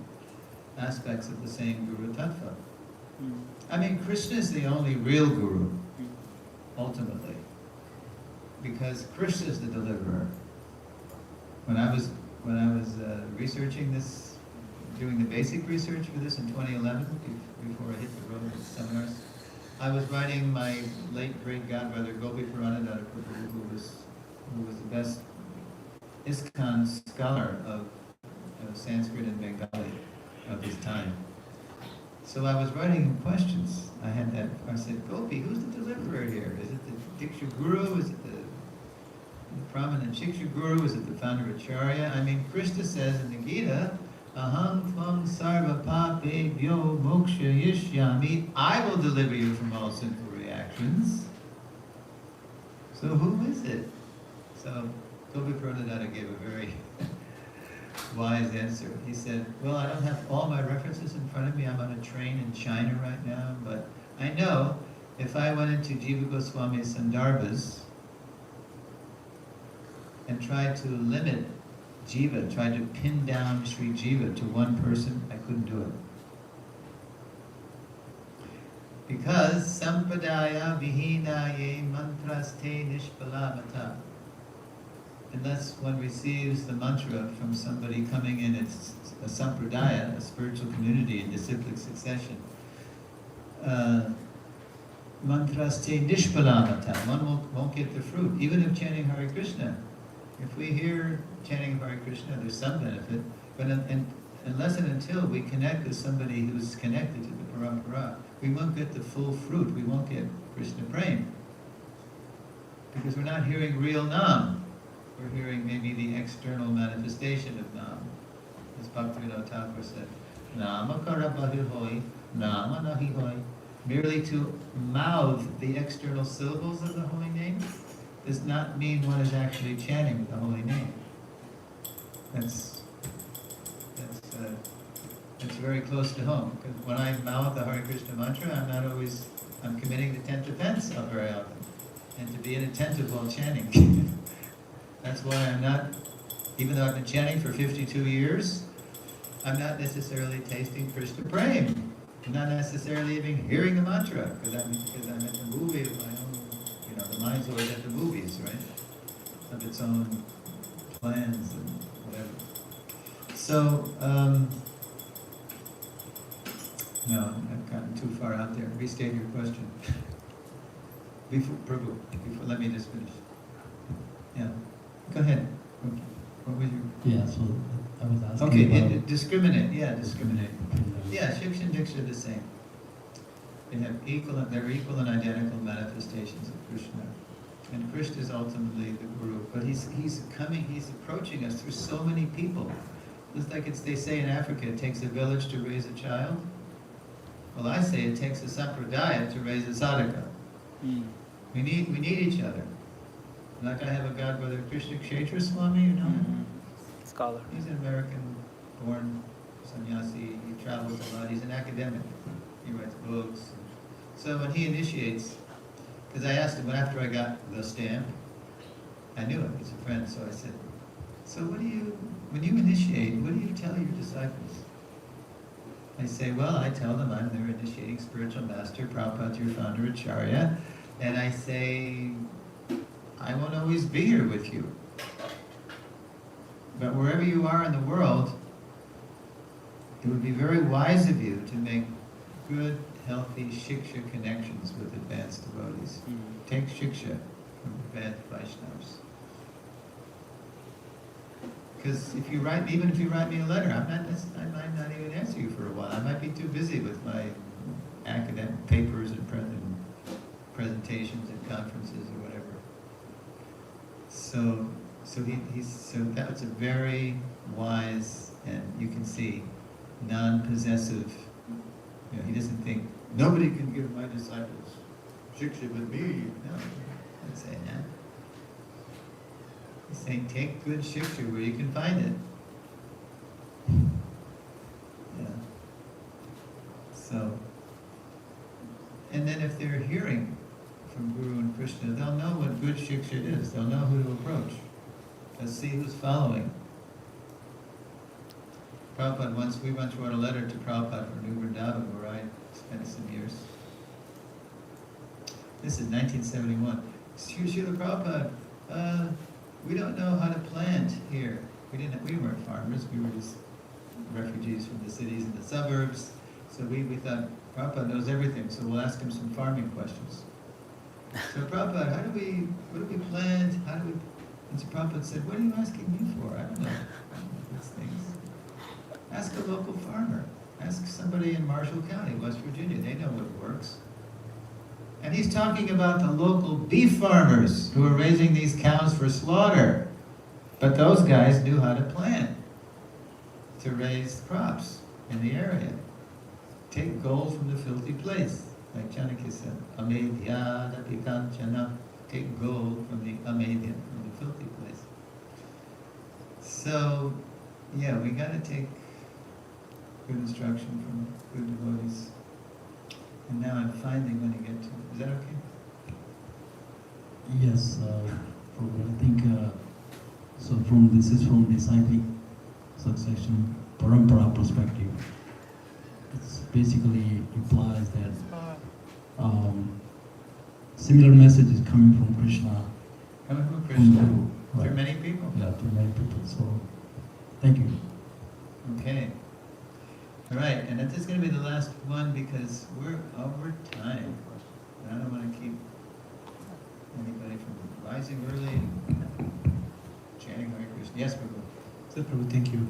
aspects of the same Guru Tattva. I mean, Krishna is the only real Guru, ultimately, because Krishna is the deliverer. When I was researching this, doing the basic research for this in 2011, before I hit the road with seminars, I was writing my late great godbrother Gopi Puranadhara Prabhu, who was the best ISKCON scholar of Sanskrit and Bengali of his time. So I was writing him questions. I said, Gopi, who's the deliverer here? Is it the Diksha Guru? Is it the prominent Shiksha Guru? Is it the founder Acharya? I mean, Krishna says in the Gita, Aham tvam sarva papebhyo moksha yishyami. I will deliver you from all sinful reactions. So who is it? So Gopi Puranadhara gave a very wise answer. He said, well, I don't have all my references in front of me. I'm on a train in China right now, but I know if I went into Jiva Goswami's Sandarbhas and tried to limit Jiva, tried to pin down Sri Jiva to one person, I couldn't do it. Because sampradaya vihinaye mantraste nishpalamata. Unless one receives the mantra from somebody coming in, it's a sampradaya, a spiritual community in disciplic succession. Mantraste nishpalamata. One won't get the fruit, even if chanting Hare Krishna. If we hear chanting Hare Krishna, there's some benefit, but unless and until we connect with somebody who's connected to the parampara, we won't get the full fruit. We won't get Krishna Prem. Because we're not hearing real Nam. We're hearing maybe the external manifestation of Nam. As Bhaktivinoda Thakur said, Nama karabahi hoi, Nama nahi hoi. Merely to mouth the external syllables of the holy name does not mean one is actually chanting the holy name. That's very close to home. Because when I mouth the Hare Krishna mantra, I'm committing the 10th offense very often. And to be inattentive while chanting. That's why I'm not, even though I've been chanting for 52 years, I'm not necessarily tasting Krishna Prem. I'm not necessarily even hearing the mantra, because I'm at the movie of my own, the mind's always at the movies, right? Of its own plans and whatever. So, no, I've gotten too far out there. Restate your question. Prabhu, let me just finish. Yeah, go ahead. Okay. What was your... Yeah, so I was asking about... discriminate. Yeah, Shiksha and Diksha are the same. They're equal and identical manifestations of Krishna. And Krishna is ultimately the Guru. But he's approaching us through so many people. Just like they say in Africa, it takes a village to raise a child. Well, I say it takes a sampradaya to raise a sadhaka. We need each other. Like I have a godbrother, Krishna Kshetra Swami, you know him? Scholar. He's an American-born sannyasi. He travels a lot. He's an academic. He writes books. So when he initiates, because I asked him after I got the stamp, I knew him, he's a friend, so I said, so when you initiate, what do you tell your disciples? I say, well, I tell them I'm their initiating spiritual master, Prabhupada, your founder, Acharya, and I say, I won't always be here with you. But wherever you are in the world, it would be very wise of you to make good, healthy shiksha connections with advanced devotees. Take shiksha from advanced Vaishnavas. Because even if you write me a letter, I might not even answer you for a while. I might be too busy with my academic papers and presentations and conferences or whatever. So that was a very wise, and you can see, non-possessive. He doesn't think nobody can give my disciples shiksha but me. No, he doesn't say that. He's saying take good shiksha where you can find it. Yeah. So, and then if they're hearing from Guru and Krishna, they'll know what good shiksha is. They'll know who to approach. They'll see who's following. Prabhupada we once wrote a letter to Prabhupada from New Vrindavan, where I spent some years. This is 1971. Srila Prabhupada, we don't know how to plant here. We weren't farmers, we were just refugees from the cities and the suburbs. So we thought, Prabhupada knows everything, so we'll ask him some farming questions. So Prabhupada, what do we plant? And so Prabhupada said, what are you asking me for? I don't know these things. Ask a local farmer. Ask somebody in Marshall County, West Virginia. They know what works. And he's talking about the local beef farmers who are raising these cows for slaughter. But those guys knew how to plant to raise crops in the area. Take gold from the filthy place, like Chanakya said. Amedhyada pikanchana. Take gold from the amedhya, from the filthy place. So, yeah, we got to take good instruction from good devotees. And now I'm finally going to get to it. Is that okay? Yes, I think so. This is from disciplic succession parampara perspective. It's basically implies that similar message is coming from Krishna. Coming from Krishna, Right. to many people. Yeah, to many people. So, thank you. Okay. All right, and this is going to be the last one because we're over time. And I don't want to keep anybody from rising early and chanting Hare Krishna. Yes, Prabhu. So, Prabhu, thank you.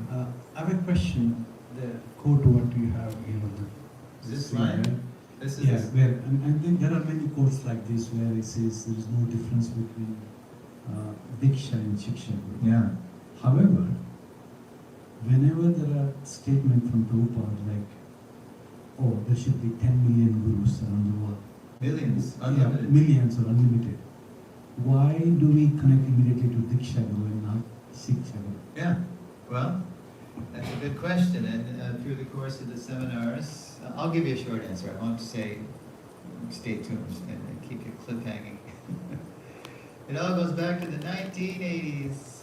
I have a question. The quote what you have Is this line? This is Yeah, this. where, and then there are many quotes like this where it says there is no difference between Diksha and Shiksha. Yeah. However, whenever there are statements from Prabhupada like, oh, there should be 10 million gurus around the world. Millions, Yeah, unlimited. millions or unlimited. Why do we connect immediately to Diksha Guru and not Shiksha Guru? Yeah, well, that's a good question, and through the course of the seminars, I'll give you a short answer. I won't say stay tuned and keep your clip hanging. It all goes back to the 1980s.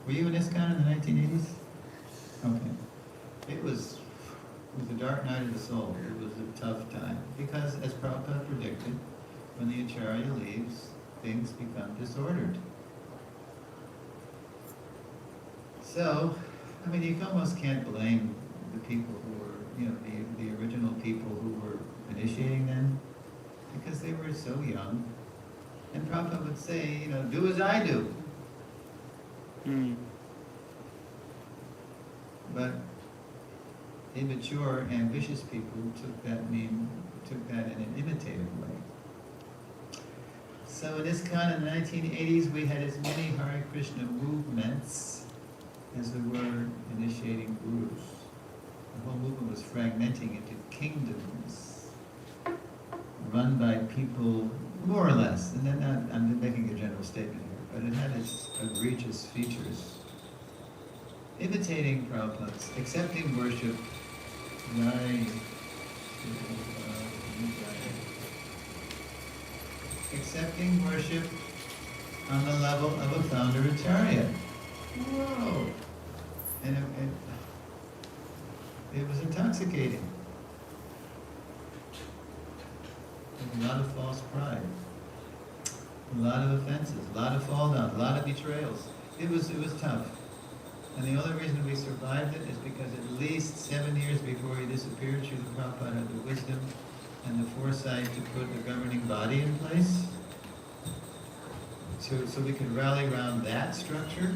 Were you in ISKCON in the 1980s? Okay. It was a dark night of the soul. It was a tough time because, as Prabhupada predicted, when the Acharya leaves, things become disordered. So, I mean, you almost can't blame the people who were, the original people who were initiating them, because they were so young. And Prabhupada would say, do as I do. But immature, ambitious people took that in an imitative way. So in ISKCON in the 1980s, we had as many Hare Krishna movements as there were initiating gurus. The whole movement was fragmenting into kingdoms, run by people more or less, and then I'm making a general statement here, but it had its egregious features. Imitating Prabhupada, accepting worship, accepting worship on the level of a founder Acharya. Whoa! And it was intoxicating. A lot of false pride, a lot of offenses, a lot of fall down, a lot of betrayals. It was tough. And the only reason we survived it is because at least 7 years before he disappeared, Srila Prabhupada had the wisdom and the foresight to put a governing body in place. So we could rally around that structure.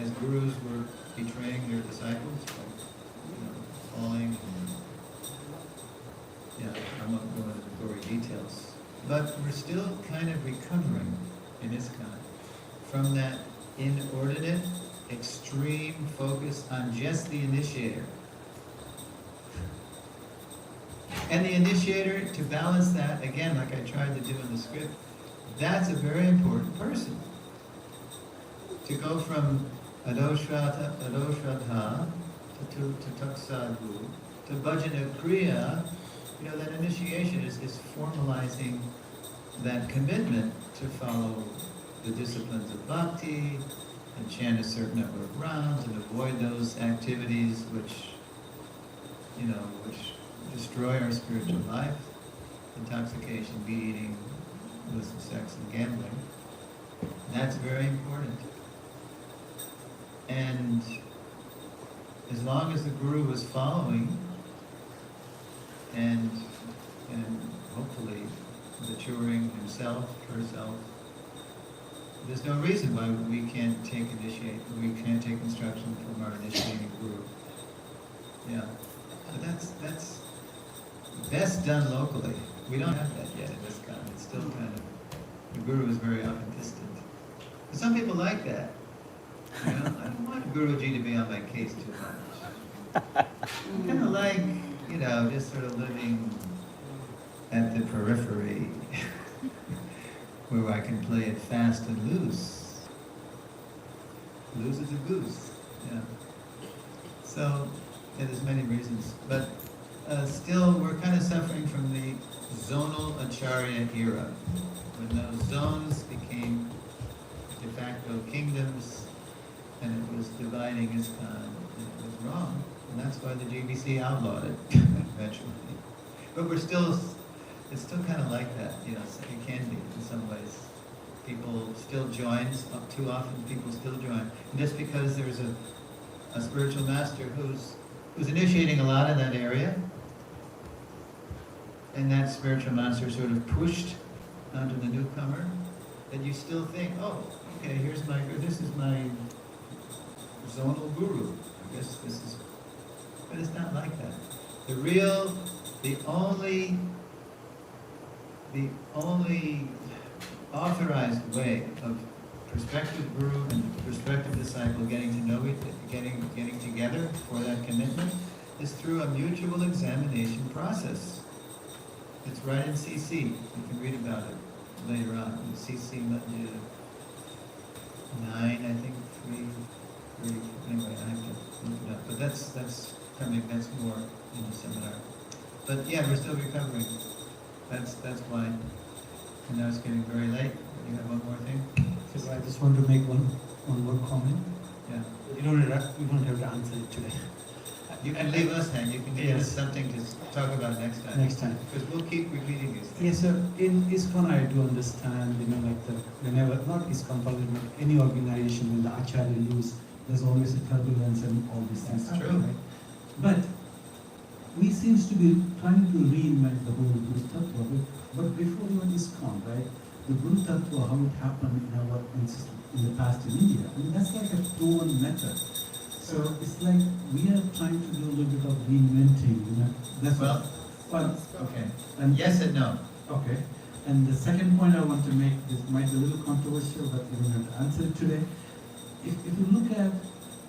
As gurus were betraying their disciples, falling. I won't go into the gory details. But we're still kind of recovering in ISKCON from that inordinate, extreme focus on just the initiator. And the initiator, to balance that, again, like I tried to do in the script, that's a very important person. To go from adoshraddha to taksadhu, to bhajana kriya, that initiation is formalizing that commitment to follow the disciplines of bhakti and chant a certain number of rounds and avoid those activities which destroy our spiritual life, intoxication, beating, illicit sex, and gambling. That's very important. And as long as the guru was following maturing himself, herself. There's no reason why we can't take instruction from our initiating guru. Yeah, but that's best done locally. We don't have that yet in this kind. It's still kind of, the guru is very often distant. But some people like that. You know, I don't want Guruji to be on my case too much. I kind of like, you know, just sort of living at the periphery, where I can play it fast and loose. Loose as a goose, yeah. So, yeah, there's many reasons. But still, we're kind of suffering from the zonal Acharya era, when those zones became de facto kingdoms, and it was dividing ISKCON, and it was wrong. And that's why the GBC outlawed it, eventually. But we're still, it's still kind of like that, you know, it can be in some ways. People still join, too often people still join. And just because there's a spiritual master who's initiating a lot in that area, and that spiritual master sort of pushed onto the newcomer, that you still think, oh, okay, this is my zonal guru. I guess this is, but it's not like that. The only authorized way of prospective guru and prospective disciple getting to know getting together for that commitment is through a mutual examination process. It's right in CC. You can read about it later on in CC 9, I think, 3, anyway, I have to look it up. But that's coming, that's more in the seminar. But yeah, we're still recovering. That's why. And now it's getting very late. You have one more thing? So I just want to make one more comment. Yeah. You don't have to answer it today. You can leave us hang. You can give us something to talk about next time. Next time. Because we'll keep repeating these things. Yes, sir. In ISKCON, I do understand, whenever, not ISKCON, but any organization, when the Acharya leaves, there's always a turbulence and all these things. That's true. Right? But we seems to be trying to reinvent the whole Guru Tattva. But before even ISKCON, right, the Guru Tattva, how it happened in the past in India, I mean, that's like a proven method. So it's like we are trying to do a little bit of reinventing, That's okay. And yes and no. Okay. And the second point I want to make, this might be a little controversial, but you don't have to answer it today. If you look at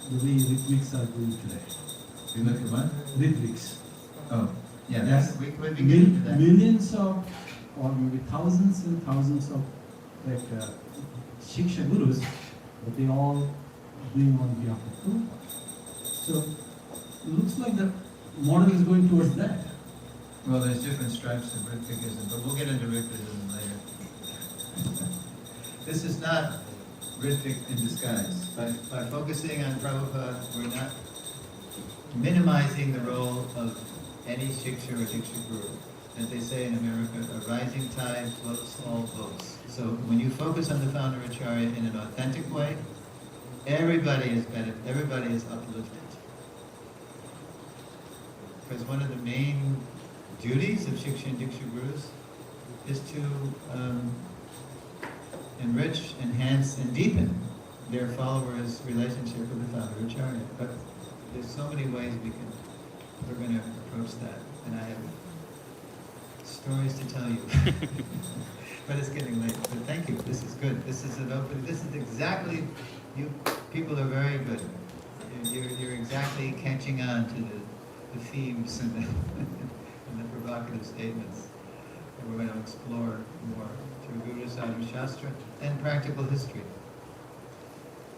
the way rhythmics are doing today. You look at what? Rhythmics. Oh, yeah, we could be getting to that. Millions of, or maybe thousands and thousands of Shiksha Gurus, but they all doing on behalf of Prabhupada. So, it looks like the model is going towards that. Well, there's different stripes of Ritvikism, but we'll get into Ritvikism later. This is not Ritvik in disguise. By focusing on Prabhupada, we're not minimizing the role of any Shiksha or Diksha Guru. As they say in America, a rising tide floats all boats. So when you focus on the founder Acharya in an authentic way, everybody is uplifted. Because one of the main duties of Shiksha and Diksha Gurus is to enrich, enhance, and deepen their followers' relationship with the founder Acharya. But there's so many ways we're going to approach that, and I have stories to tell you. But it's getting late. But thank you. This is good. This is exactly, you people are very good. You're exactly catching on to the themes and the provocative statements that we're going to explore more through Guru Sadhu Shastra and practical history.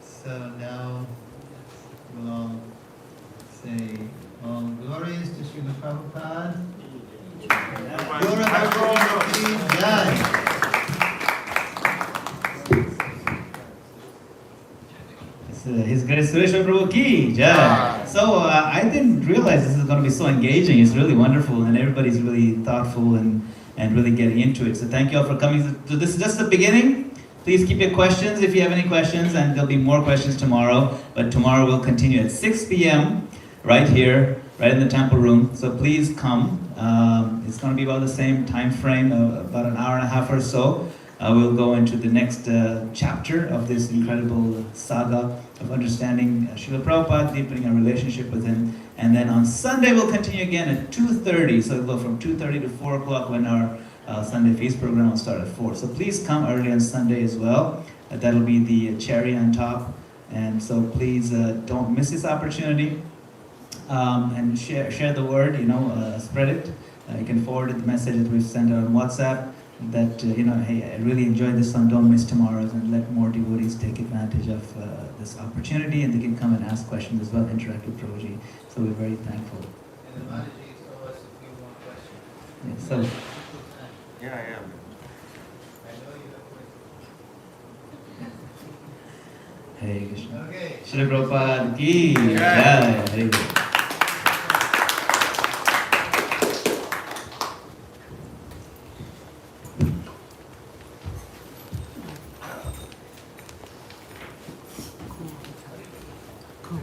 So now we'll all say, all glories to Srila Prabhupada. Guru Prabhupada ki jai. His Grace Suresvara Prabhu ki jai. So I didn't realize this is going to be so engaging. It's really wonderful, and everybody's really thoughtful and really getting into it. So thank you all for coming. So this is just the beginning. Please keep your questions if you have any questions, and there'll be more questions tomorrow. But tomorrow we'll continue at 6 p.m. right here right in the temple room. So please come. It's going to be about the same time frame, about an hour and a half or so. We'll go into the next chapter of this incredible saga of understanding Srila Prabhupada, deepening our relationship with him. And then on Sunday we'll continue again at 2:30. So we'll go from 2:30 to 4 o'clock when our Sunday feast program will start at 4. So please come early on Sunday as well. That'll be the cherry on top. And so please don't miss this opportunity. And share the word, spread it. You can forward the message that we've sent on WhatsApp that, hey, I really enjoyed this one, don't miss tomorrow's, and let more devotees take advantage of this opportunity, and they can come and ask questions as well, interact with Prabhuji. So we're very thankful. And the Mataji told us a few more questions. Yeah, so, Yeah, I am. I know you have questions. Hare Krishna. Okay. Srila Prabhupada ki jai. Hare Krishna. Go,